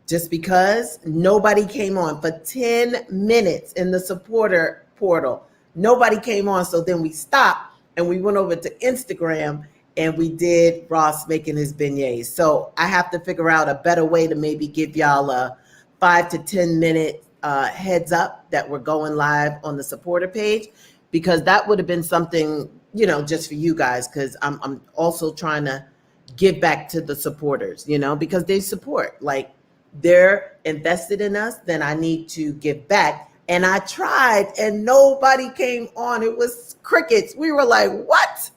just because nobody came on for 10 minutes in the supporter portal. Nobody came on, so then we stopped and we went over to Instagram and we did Ross making his beignets. So I have to figure out a better way to maybe give y'all a 5 to 10 minute heads up that we're going live on the supporter page, because that would have been something, you know, just for you guys, because I'm also trying to give back to the supporters, you know, because they support, like, they're invested in us, then I need to give back. And I tried and nobody came on. It was crickets. We were like, what?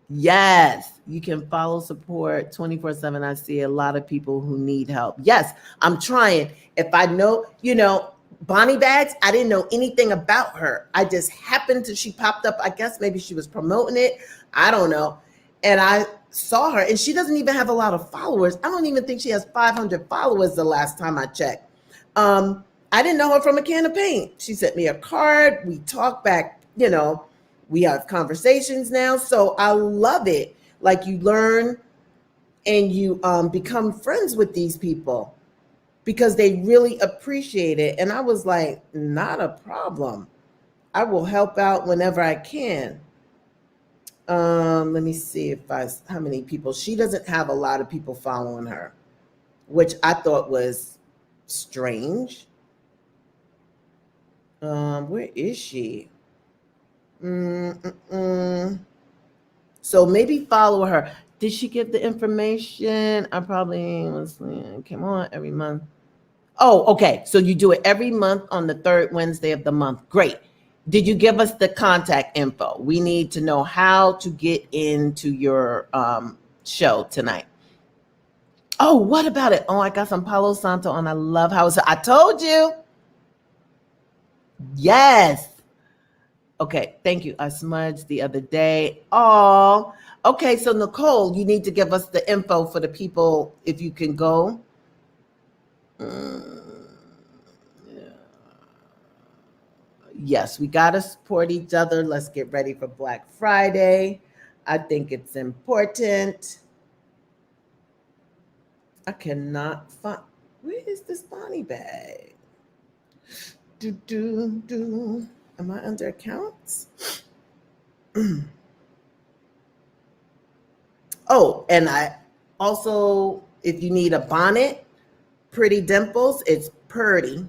Yes, you can follow support 24/7. I see a lot of people who need help. Yes, I'm trying. If I know, you know, Bonnie Bags, I didn't know anything about her. I just happened to, she popped up. I guess maybe she was promoting it. I don't know. And I saw her, and she doesn't even have a lot of followers. I don't even think she has 500 followers the last time I checked. I didn't know her from a can of paint. She sent me a card. We talked back, you know, we have conversations now. So I love it. Like, you learn and you become friends with these people because they really appreciate it. And I was like, not a problem. I will help out whenever I can. Let me see how many people. She doesn't have a lot of people following her, which I thought was strange. Where is she? So maybe follow her. Did she give the information? I probably came on every month. Oh, okay. So you do it every month on the third Wednesday of the month. Great. Did you give us the contact info? We need to know how to get into your show tonight. Oh, what about it? Oh, I got some Palo Santo and I love how it's, I told you. Yes. Okay, thank you. I smudged the other day. Oh, okay. So Nicole, you need to give us the info for the people if you can go. Yes, we got to support each other. Let's get ready for Black Friday. I think it's important. I cannot find, where is this Bonnie bag? Am I under accounts? Oh, and I also, if you need a bonnet, Pretty Dimples, it's Purdy.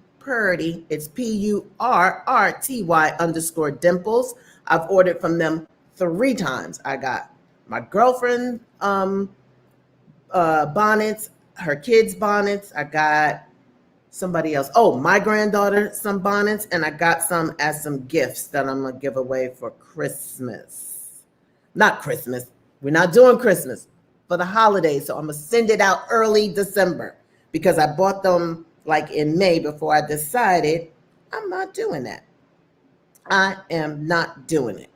It's PURRTY_dimples. I've ordered from them 3 times. I got my girlfriend bonnets, her kids' bonnets. I got somebody else. Oh, my granddaughter some bonnets, and I got some as some gifts that I'm gonna give away for Christmas. Not Christmas. We're not doing Christmas, for the holidays. So I'm gonna send it out early December because I bought them like in May before I decided I'm not doing that. I am not doing it.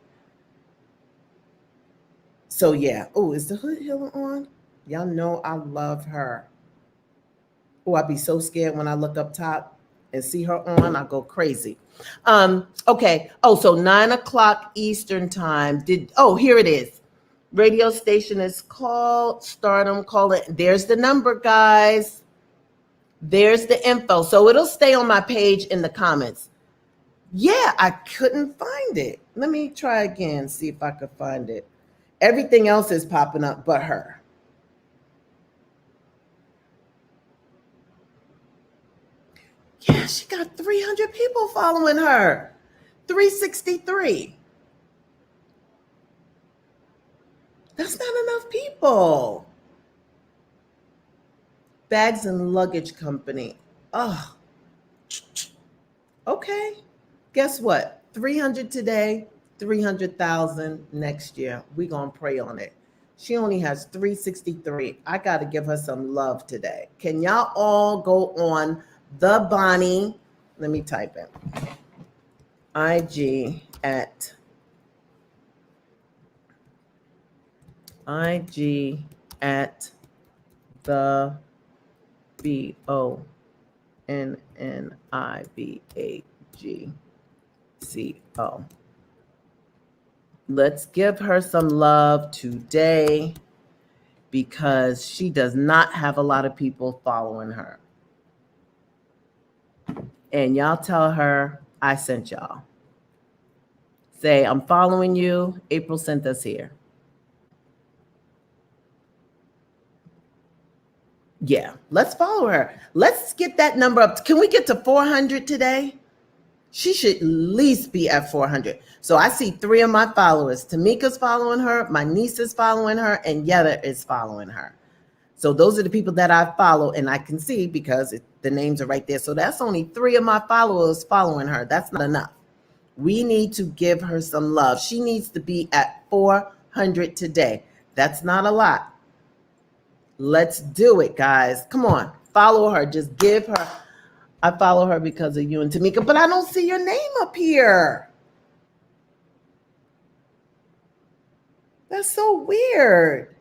So yeah. Oh, is the hood healer on? Y'all know I love her. Oh, I'd be so scared when I look up top and see her on. I go crazy. Okay. Oh, so 9:00 Eastern time. Here it is. Radio station is called Stardom. Call it. There's the number, guys. There's the info. So it'll stay on my page in the comments. Yeah, I couldn't find it. Let me try again, see if I could find it. Everything else is popping up but her. Yeah, she got 300 people following her. 363. That's not enough people. Bags and Luggage Company. Oh, okay. Guess what? 300 today, 300,000 next year. We're going to pray on it. She only has 363. I got to give her some love today. Can y'all all go on the Bonnie? Let me type it. IG at the BONNIBAGCO. Let's give her some love today because she does not have a lot of people following her. And y'all tell her I sent y'all. Say, I'm following you. April sent us here. Yeah, let's follow her. Let's get that number up. Can we get to 400 today? She should at least be at 400. So I see 3 of my followers. Tamika's following her, my niece is following her, and Yetta is following her. So those are the people that I follow, and I can see because the names are right there. So that's only 3 of my followers following her. That's not enough. We need to give her some love. She needs to be at 400 today. That's not a lot. Let's do it, guys. Come on, follow her. Just give her. I follow her because of you and Tamika, but I don't see your name up here. That's so weird.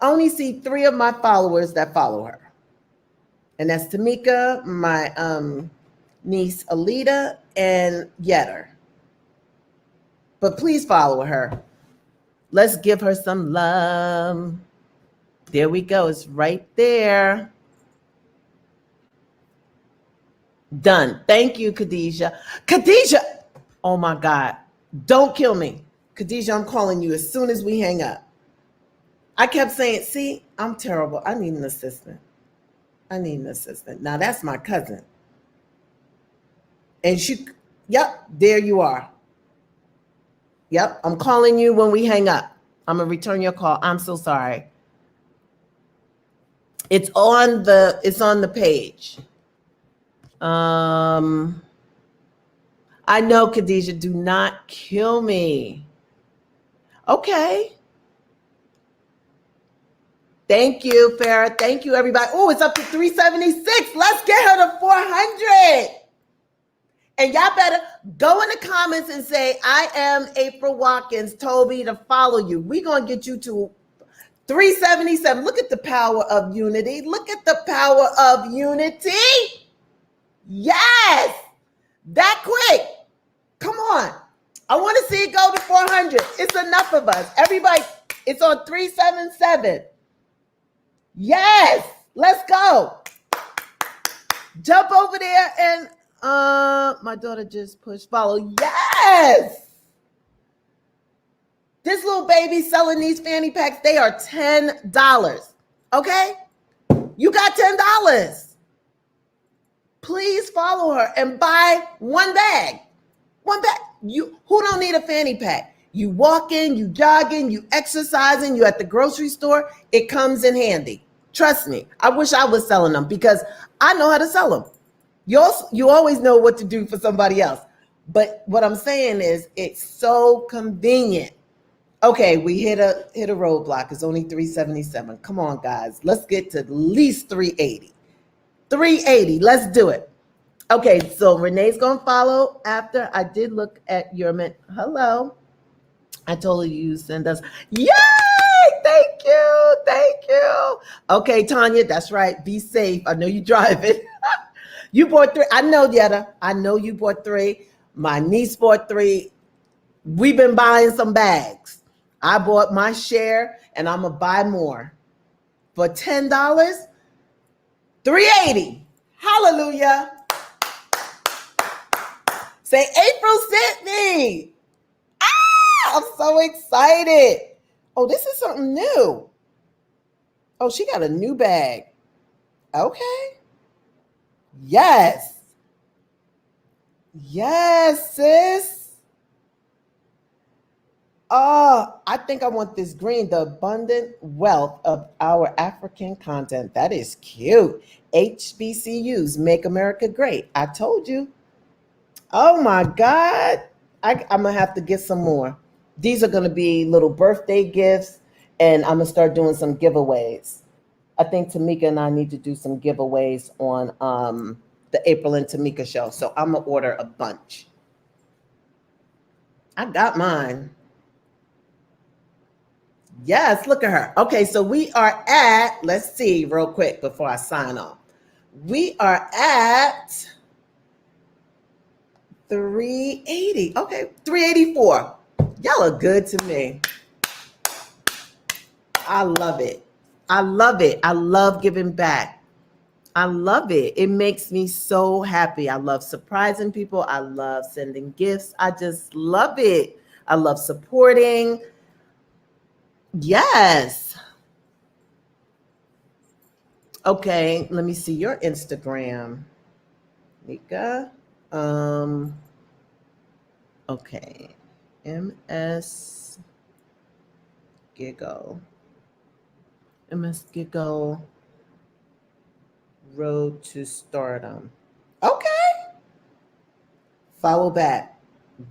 I only see 3 of my followers that follow her. And that's Tamika, my niece Alita, and Yetter. But please follow her. Let's give her some love. There we go. It's right there. Done. Thank you, Khadijah. Khadijah! Oh my God. Don't kill me. Khadijah, I'm calling you as soon as we hang up. I kept saying, see, I'm terrible. I need an assistant. Now that's my cousin. And yep, there you are. Yep, I'm calling you when we hang up. I'm going to return your call. I'm so sorry. It's on the page. I know, Khadijah, do not kill me. Okay. Thank you, Farah. Thank you, everybody. Oh, it's up to 376. Let's get her to 400. And y'all better go in the comments and say, I am April Watkins, told me to follow you. We're going to get you to 377. Look at the power of unity. Look at the power of unity. Yes. That quick. Come on. I want to see it go to 400. It's enough of us. Everybody, it's on 377. Yes. Let's go. Jump over there and my daughter just pushed follow. Yes. This little baby selling these fanny packs, they are $10. Okay? You got $10. Please follow her and buy one bag. One bag. Who don't need a fanny pack? You walking, you jogging, you exercising, you at the grocery store. It comes in handy. Trust me. I wish I was selling them because I know how to sell them. You always know what to do for somebody else. But what I'm saying is it's so convenient. Okay, we hit a roadblock. It's only 377. Come on, guys. Let's get to at least 380. 380. Let's do it. Okay, so Renee's going to follow after. I did look at your hello. I told you send us. Yay! Thank you. Thank you. Okay, Tanya, that's right. Be safe. I know you driving. You bought 3. I know, Yetta. I know you bought 3. My niece bought 3. We've been buying some bags. I bought my share, and I'm going to buy more. For $10, 380. Hallelujah. Say, April sent me. I'm so excited. Oh, this is something new. Oh, she got a new bag. Okay. Yes. Yes, sis. I think I want this green, the abundant wealth of our African content. That is cute. HBCUs, Make America Great. I told you. Oh my God. I'm going to have to get some more. These are going to be little birthday gifts, and I'm going to start doing some giveaways. I think Tamika and I need to do some giveaways on the April and Tamika show. So I'm going to order a bunch. I got mine. Yes, look at her. Okay, so we are at, let's see real quick before I sign off. We are at 380. Okay, 384. Y'all are good to me. I love it. I love it. I love giving back. I love it. It makes me so happy. I love surprising people. I love sending gifts. I just love it. I love supporting. Yes. Okay, let me see your Instagram, Nika. Okay. MS Giggle. MS Giggle Road to Stardom. Okay. Follow back.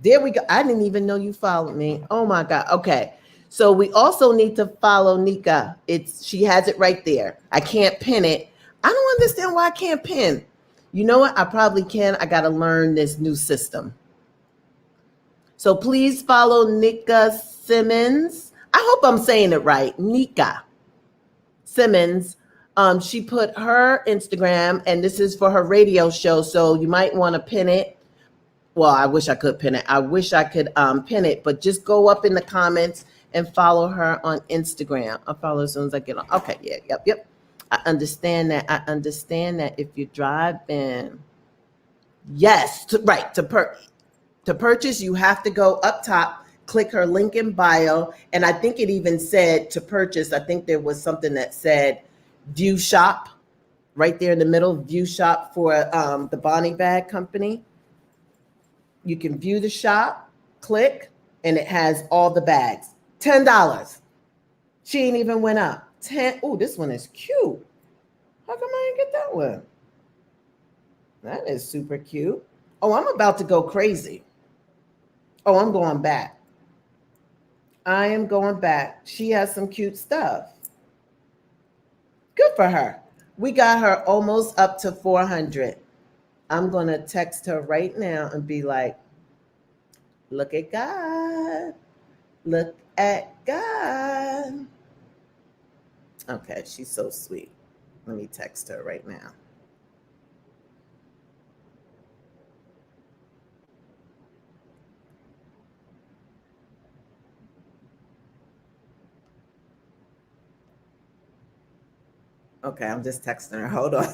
There we go. I didn't even know you followed me. Oh my God. Okay. So we also need to follow Nika. She has it right there. I can't pin it. I don't understand why I can't pin. You know what? I probably can. I got to learn this new system. So please follow Nika Simmons. I hope I'm saying it right. Nika Simmons. She put her Instagram, and this is for her radio show. So you might want to pin it. Well, I wish I could pin it. I wish I could pin it, but just go up in the comments and follow her on Instagram. I'll follow as soon as I get on. Okay, yeah, yep. I understand that. If you're driving, yes, to purchase, you have to go up top, click her link in bio, and I think it even said to purchase. I think there was something that said view shop right there in the middle. View shop for the Bonnie Bag Company. You can view the shop, click, and it has all the bags. $10. She ain't even went up. 10. Oh, this one is cute. How come I didn't get that one? That is super cute. Oh, I'm about to go crazy. Oh, I'm going back. I am going back. She has some cute stuff. Good for her. We got her almost up to 400. I'm going to text her right now and be like, look at God. Look at God. Okay, she's so sweet. Let me text her right now. Okay, I'm just texting her. Hold on.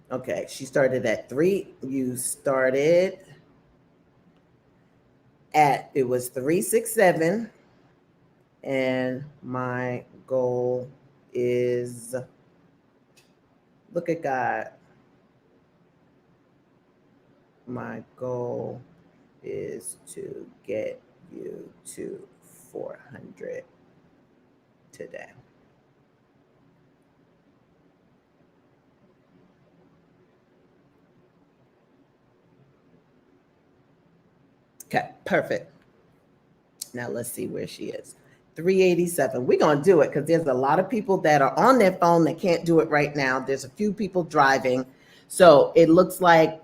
Okay, she started at 3. You started at, it was 367. And my goal is, look at God. My goal is to get you to 400 today. Okay, perfect. Now let's see where she is. 387. We're going to do it because there's a lot of people that are on their phone that can't do it right now. There's a few people driving. So it looks like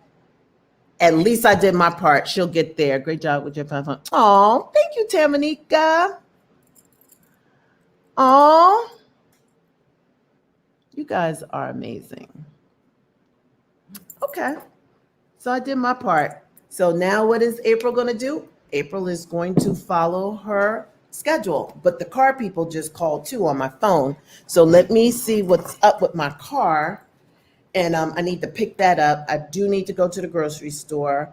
at least I did my part. She'll get there. Great job with your 500. Oh, thank you, Tamanika. Oh, you guys are amazing. Okay. So I did my part. So now what is April going to do? April is going to follow her schedule. But the car people just called too on my phone. So let me see what's up with my car. And I need to pick that up. I do need to go to the grocery store.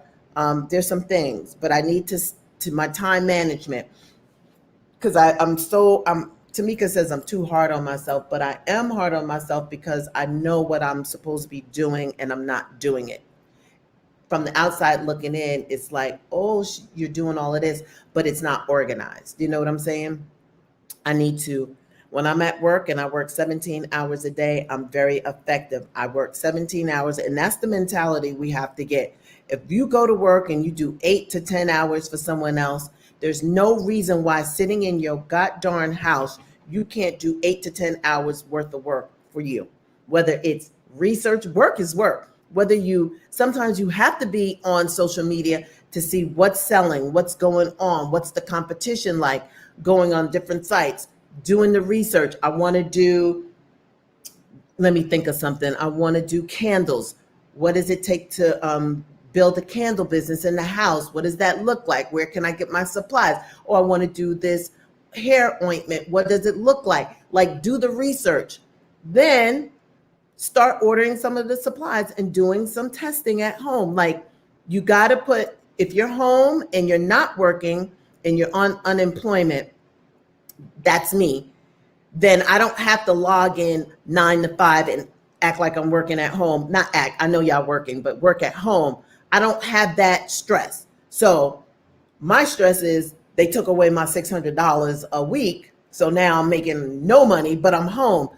There's some things, but I need to my time management because Tamika says I'm too hard on myself, but I am hard on myself because I know what I'm supposed to be doing and I'm not doing it. From the outside looking in, it's like, oh, you're doing all of this, but it's not organized. You know what I'm saying? I need to When I'm at work and I work 17 hours a day, I'm very effective. I work 17 hours, and that's the mentality we have to get. If you go to work and you do 8 to 10 hours for someone else, there's no reason why sitting in your god darn house, you can't do 8 to 10 hours worth of work for you. Whether it's research, work is work. Whether you, sometimes you have to be on social media to see what's selling, what's going on, what's the competition like, going on different sites, doing the research. I want to do, let me think of something. I want to do candles. What does it take to build a candle business in the house? What does that look like? Where can I get my supplies? Or I want to do this hair ointment. What does it look like? Like, do the research. Then start ordering some of the supplies and doing some testing at home. Like, you got to put, if you're home and you're not working and you're on unemployment, that's me, then I don't have to log in 9 to 5 and act like I'm working at home. Not act, I know y'all working, but work at home. I don't have that stress. So my stress is they took away my $600 a week. So now I'm making no money, but I'm home.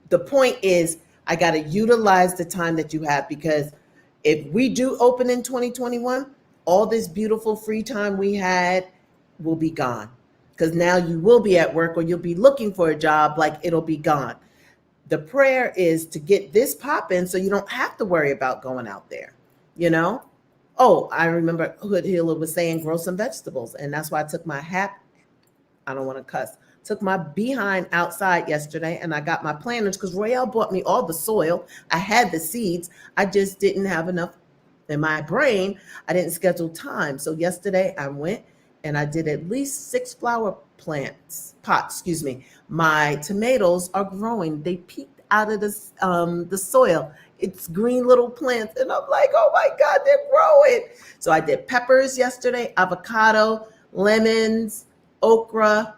The point is, I got to utilize the time that you have, because if we do open in 2021, all this beautiful free time we had will be gone, because now you will be at work or you'll be looking for a job, like it'll be gone. The prayer is to get this popping so you don't have to worry about going out there, you know? Oh, I remember Hood Healer was saying grow some vegetables. And that's why I took my hat, I don't want to cuss, took my behind outside yesterday and I got my planters, because Royale bought me all the soil. I had the seeds. I just didn't have enough in my brain. I didn't schedule time. So yesterday I went and I did at least 6 flower pots. My tomatoes are growing. They peeked out of the soil. It's green little plants. And I'm like, oh my God, they're growing. So I did peppers yesterday, avocado, lemons, okra.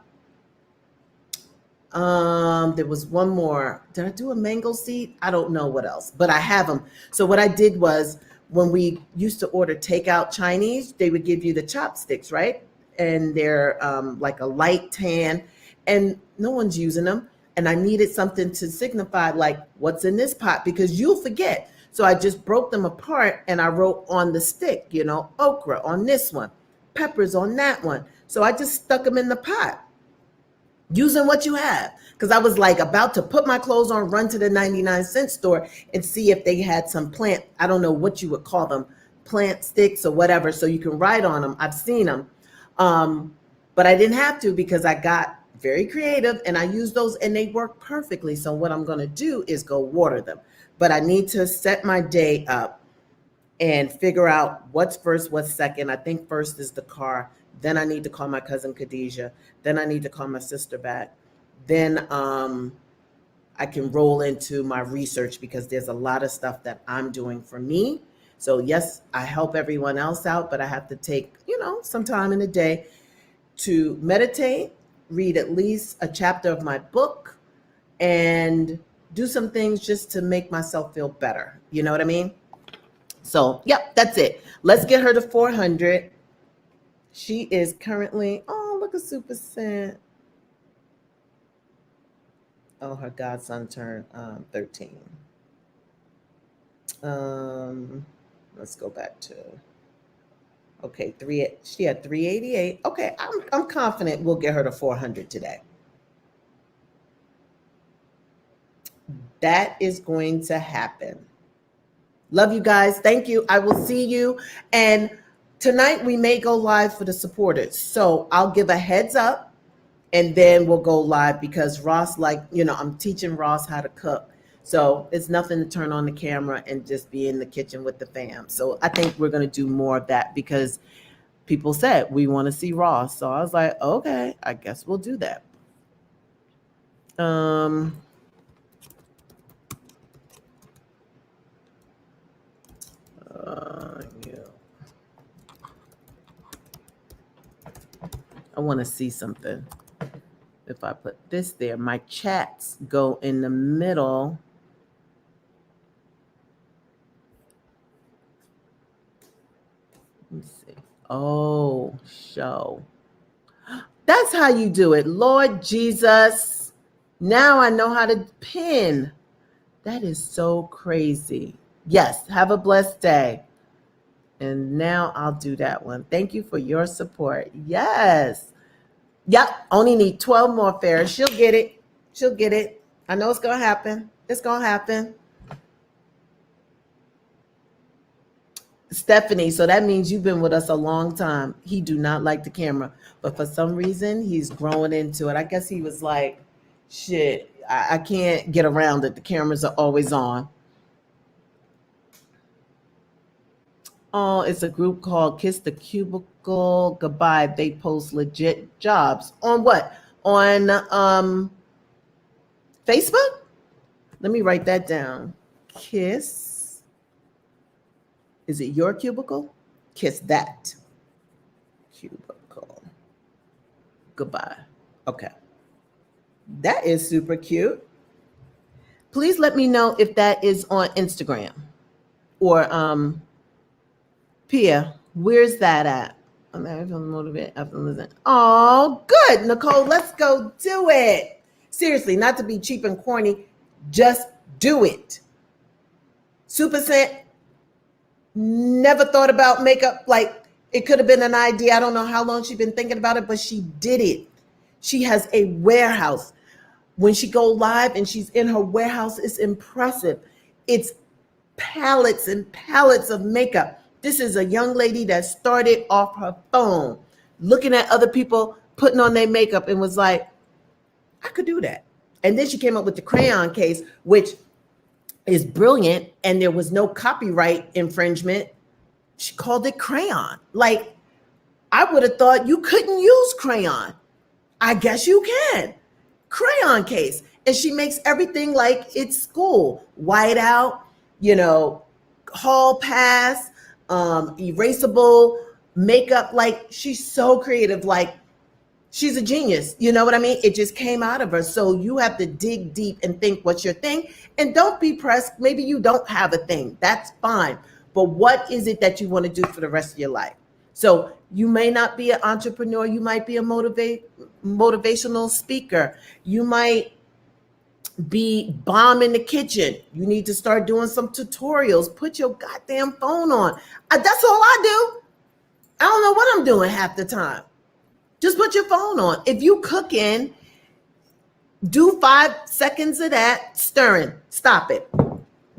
There was one more. Did I do a mango seed? I don't know what else, but I have them. So what I did was, when we used to order takeout Chinese, they would give you the chopsticks, right? And they're like a light tan, and no one's using them. And I needed something to signify, like, what's in this pot, because you'll forget. So I just broke them apart and I wrote on the stick, okra on this one, peppers on that one. So I just stuck them in the pot, using what you have. Because I was like about to put my clothes on, run to the 99-cent store and see if they had some plant, I don't know what you would call them, plant sticks or whatever, so you can write on them. I've seen them. But I didn't have to, because I got very creative and I used those and they work perfectly. So what I'm going to do is go water them. But I need to set my day up and figure out what's first, what's second. I think first is the car. Then I need to call my cousin Khadijah. Then I need to call my sister back. Then I can roll into my research, because there's a lot of stuff that I'm doing for me. So yes, I help everyone else out, but I have to take, some time in the day to meditate, read at least a chapter of my book, and do some things just to make myself feel better. You know what I mean? So, yep, that's it. Let's get her to 400. She is currently, oh, look at Super Scent. Oh, her godson turned 13. Let's go back to, okay, she had 388. Okay, I'm confident we'll get her to 400 today. That is going to happen. Love you guys. Thank you. I will see you. And tonight we may go live for the supporters. So I'll give a heads up and then we'll go live, because Ross, I'm teaching Ross how to cook. So it's nothing to turn on the camera and just be in the kitchen with the fam. So I think we're going to do more of that, because people said we want to see Ross. So I was like, okay, I guess we'll do that. Yeah. I want to see something. If I put this there, my chats go in the middle. Let's see. Oh, show. That's how you do it. Lord Jesus. Now I know how to pin. That is so crazy. Yes, have a blessed day. And now I'll do that one. Thank you for your support. Yes. Yep. Only need 12 more, Farrah. She'll get it. She'll get it. I know it's going to happen. It's going to happen. Stephanie, so that means you've been with us a long time. He do not like the camera, but for some reason he's growing into it. I guess he was like, shit, I can't get around it. The cameras are always on. Oh, it's a group called Kiss the Cubicle Goodbye. They post legit jobs. On what? On Facebook? Let me write that down. Kiss. Is it your cubicle? Kiss that cubicle. Goodbye. Okay. That is super cute. Please let me know if that is on Instagram or Pia, where's that at? I'm feeling motivated after listening. Oh, good, Nicole. Let's go do it. Seriously, not to be cheap and corny, just do it. Super Scent never thought about makeup. Like it could have been an idea. I don't know how long she's been thinking about it, but she did it. She has a warehouse. When she go live and she's in her warehouse, it's impressive. It's pallets and pallets of makeup. This is a young lady that started off her phone, looking at other people putting on their makeup and was like, I could do that. And then she came up with the crayon case, which is brilliant. And there was no copyright infringement. She called it crayon. Like, I would have thought you couldn't use crayon. I guess you can. Crayon case. And she makes everything like it's school. Whiteout, hall pass, erasable makeup. Like she's so creative. Like she's a genius. You know what I mean? It just came out of her. So you have to dig deep and think what's your thing. And don't be pressed. Maybe you don't have a thing. That's fine. But what is it that you want to do for the rest of your life? So you may not be an entrepreneur. You might be a motivational speaker. You might be bomb in the kitchen. You need to start doing some tutorials. Put your goddamn phone on. That's all I do. I don't know what I'm doing half the time. Just put your phone on. If you cooking, do 5 seconds of that, stirring. Stop it.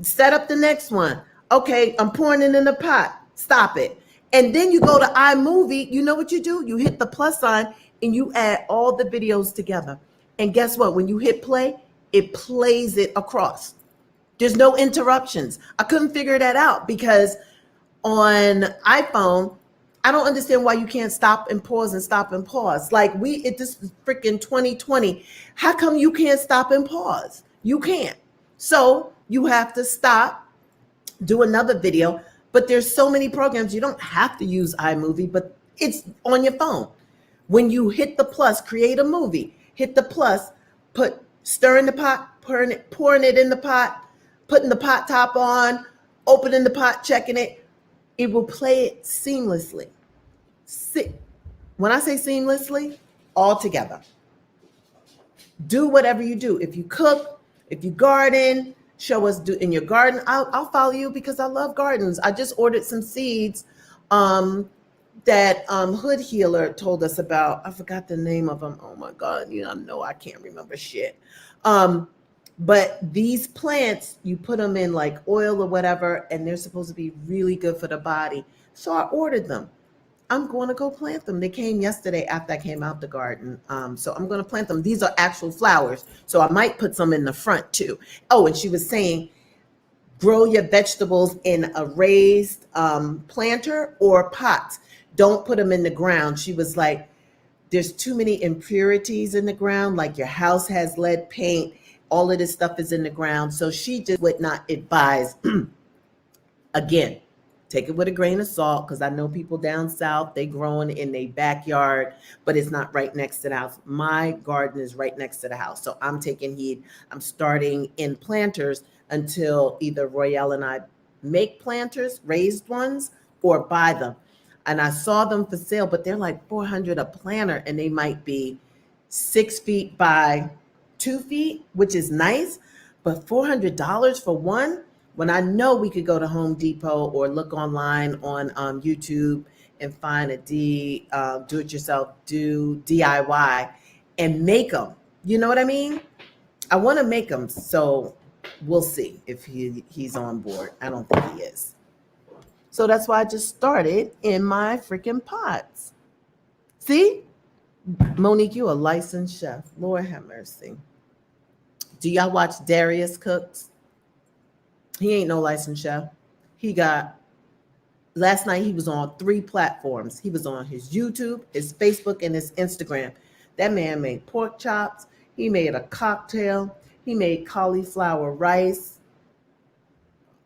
Set up the next one. Okay, I'm pouring it in the pot. Stop it. And then you go to iMovie. You know what you do? You hit the plus sign and you add all the videos together. And guess what? When you hit play, it plays it across. There's no interruptions. I couldn't figure that out because on iPhone, I don't understand why you can't stop and pause and stop and pause. Like this is freaking 2020. How come you can't stop and pause? You can't. So you have to stop, do another video. But there's so many programs, you don't have to use iMovie, but it's on your phone. When you hit the plus, create a movie, hit the plus, stir in the pot, pouring it in the pot, putting the pot top on, opening the pot, checking it. It will play it seamlessly. When I say seamlessly, all together. Do whatever you do. If you cook, if you garden, show us in your garden. I'll follow you because I love gardens. I just ordered some seeds that Hood Healer told us about. I forgot the name of them. Oh my God, no, I can't remember shit. But these plants, you put them in like oil or whatever, and they're supposed to be really good for the body. So I ordered them. I'm going to go plant them. They came yesterday after I came out the garden. So I'm going to plant them. These are actual flowers. So I might put some in the front too. Oh, and she was saying, grow your vegetables in a raised planter or pots. Don't put them in the ground. She was like, there's too many impurities in the ground. Like your house has lead paint. All of this stuff is in the ground. So she just would not advise. Again, take it with a grain of salt, because I know people down south, they growing in their backyard, but it's not right next to the house. My garden is right next to the house. So I'm taking heed. I'm starting in planters until either Royale and I make planters, raised ones, or buy them. And I saw them for sale, but they're like $400 a planter, and they might be 6 feet by 2 feet, which is nice, but $400 for one, when I know we could go to Home Depot or look online on YouTube and find a do-it-yourself, DIY, and make them. You know what I mean? I want to make them, so we'll see if he's on board. I don't think he is. So that's why I just started in my freaking pots. See? Monique, you a licensed chef. Lord have mercy. Do y'all watch Darius Cooks? He ain't no licensed chef. Last night he was on 3 platforms. He was on his YouTube, his Facebook, and his Instagram. That man made pork chops. He made a cocktail. He made cauliflower rice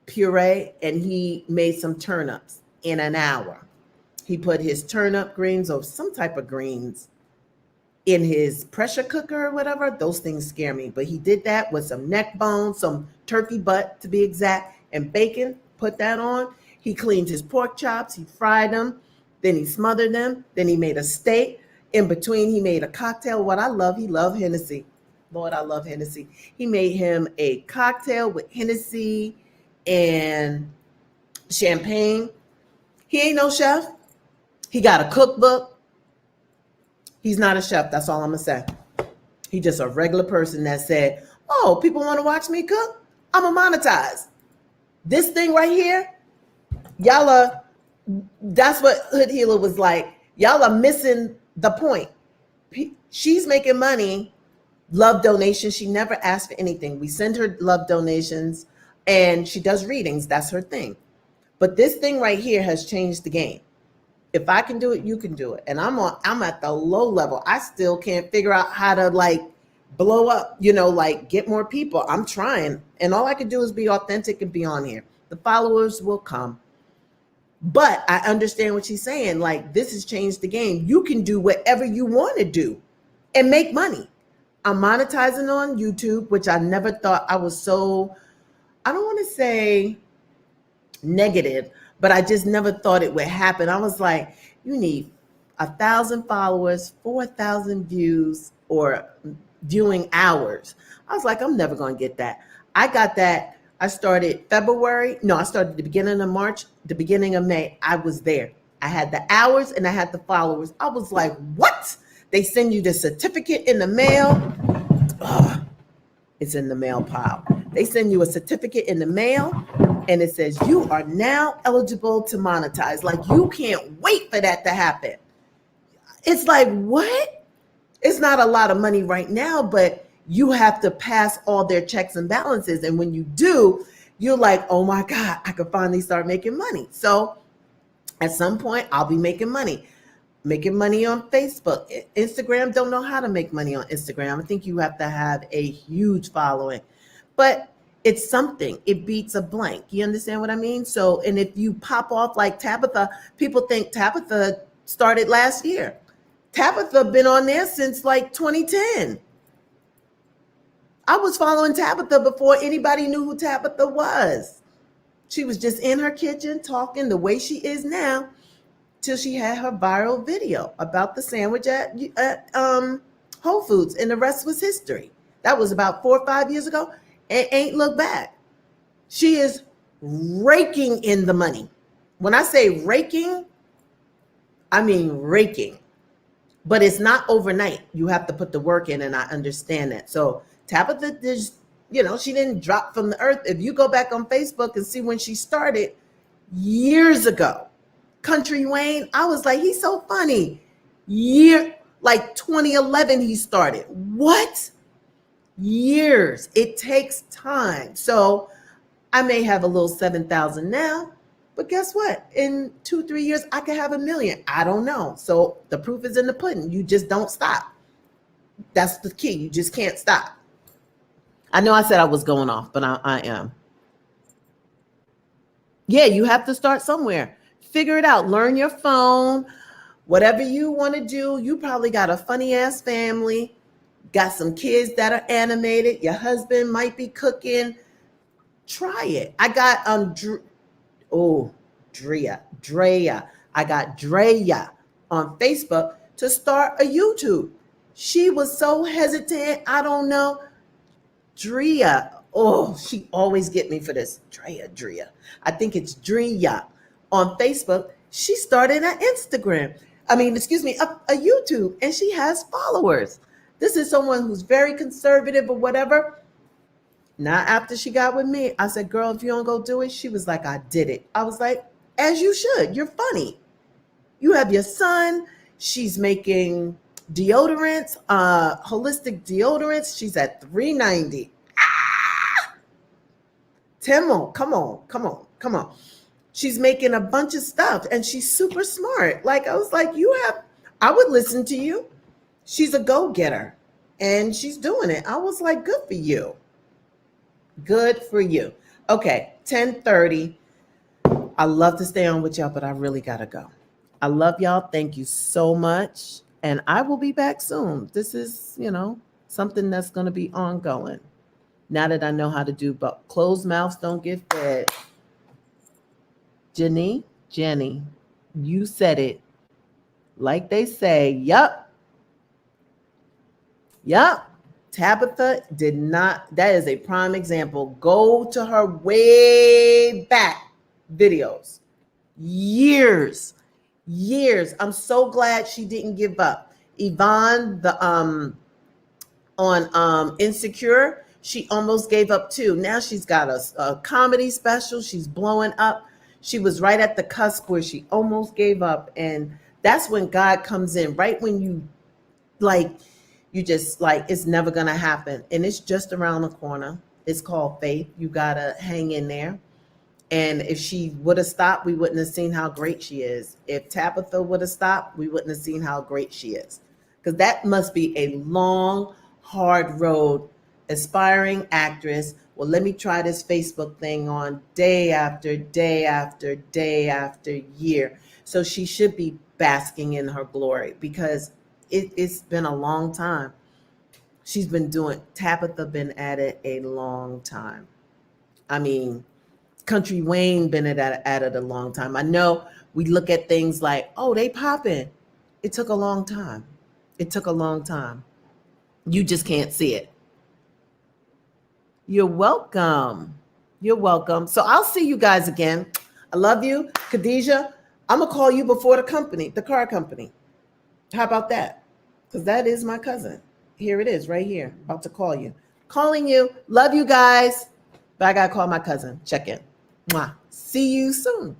puree, and he made some turnips in an hour. He put his turnip greens or some type of greens in his pressure cooker or whatever. Those things scare me. But he did that with some neck bones, some turkey butt to be exact, and bacon, put that on. He cleaned his pork chops, he fried them, then he smothered them, then he made a steak. In between, he made a cocktail. What I love, he loved Hennessy. Lord, I love Hennessy. He made him a cocktail with Hennessy and champagne. He ain't no chef. He got a cookbook. He's not a chef. That's all I'm going to say. He's just a regular person that said, oh, people want to watch me cook? I'm going to monetize. This thing right here, that's what Hood Healer was like. Y'all are missing the point. She's making money, love donations. She never asked for anything. We send her love donations and she does readings. That's her thing. But this thing right here has changed the game. If I can do it, you can do it. And I'm at the low level. I still can't figure out how to blow up, get more people. I'm trying. And all I can do is be authentic and be on here. The followers will come. But I understand what she's saying. This has changed the game. You can do whatever you want to do and make money. I'm monetizing on YouTube, which I never thought I was so, I don't want to say negative, but I just never thought it would happen. I was like, you need 1,000 followers, 4,000 views or viewing hours. I was like, I'm never going to get that. I got that. I started I started the beginning of March, the beginning of May. I was there. I had the hours and I had the followers. I was like, what? They send you the certificate in the mail. Ugh, it's in the mail pile. They send you a certificate in the mail and it says you are now eligible to monetize. You can't wait for that to happen. It's like, what? It's not a lot of money right now, but you have to pass all their checks and balances. And when you do, you're like, oh my God, I could finally start making money. So at some point I'll be making money on Facebook. Instagram, don't know how to make money on Instagram. I think you have to have a huge following, but it's something. It beats a blank. You understand what I mean? So, and if you pop off like Tabitha, people think Tabitha started last year. Tabitha been on there since 2010. I was following Tabitha before anybody knew who Tabitha was. She was just in her kitchen talking the way she is now till she had her viral video about the sandwich at Whole Foods, and the rest was history. That was about 4 or 5 years ago, and ain't looked back. She is raking in the money. When I say raking, I mean raking. But it's not overnight. You have to put the work in, and I understand that. So Tabitha, she didn't drop from the earth. If you go back on Facebook and see when she started years ago, Country Wayne, I was like, he's so funny. 2011 he started. What? Years. It takes time. So I may have a little 7,000 now, but guess what? In 2-3 years, I could have 1 million. I don't know. So the proof is in the pudding. You just don't stop. That's the key. You just can't stop. I know I said I was going off, but I am. Yeah, you have to start somewhere. Figure it out. Learn your phone. Whatever you want to do. You probably got a funny ass family. Got some kids that are animated. Your husband might be cooking. Try it. I got Drea. I got Drea on Facebook to start a YouTube. She was so hesitant. I don't know. Drea. Oh, she always get me for this. Drea. I think it's Drea on Facebook. She started an Instagram. Excuse me, a YouTube, and she has followers. This is someone who's very conservative or whatever. Not after she got with me. I said, girl, if you don't go do it, she was like, I did it. I was like, as you should. You're funny. You have your son. She's making deodorants, holistic deodorants. She's at $3.90. Timo, come on. She's making a bunch of stuff and she's super smart. Like, I was like, I would listen to you. She's a go-getter and she's doing it. I was like, good for you. Good for you. Okay, 10:30. I love to stay on with y'all, but I really gotta go. I love y'all. Thank you so much. And I will be back soon. This is, something that's going to be ongoing. Now that I know how to do, but closed mouths don't get fed. Jenny, you said it. Like they say, yup. Tabitha did not. That is a prime example. Go to her way back videos. Years. I'm so glad she didn't give up. Yvonne, on Insecure, she almost gave up too. Now she's got a comedy special. She's blowing up. She was right at the cusp where she almost gave up. And that's when God comes in, right when you just like, it's never going to happen. And it's just around the corner. It's called faith. You got to hang in there. And if she would have stopped, we wouldn't have seen how great she is. If Tabitha would have stopped, we wouldn't have seen how great she is. Because that must be a long, hard road. Aspiring actress. Well, let me try this Facebook thing on day after day after day after year. So she should be basking in her glory because it's been a long time. Tabitha been at it a long time. Country Wayne been at it a long time. I know we look at things like, oh, they popping. It took a long time. You just can't see it. You're welcome. So I'll see you guys again. I love you. Khadijah, I'm going to call you before the car company. How about that? Because that is my cousin. Here it is right here. About to call you. Calling you. Love you guys. But I got to call my cousin. Check in. Mwah. See you soon.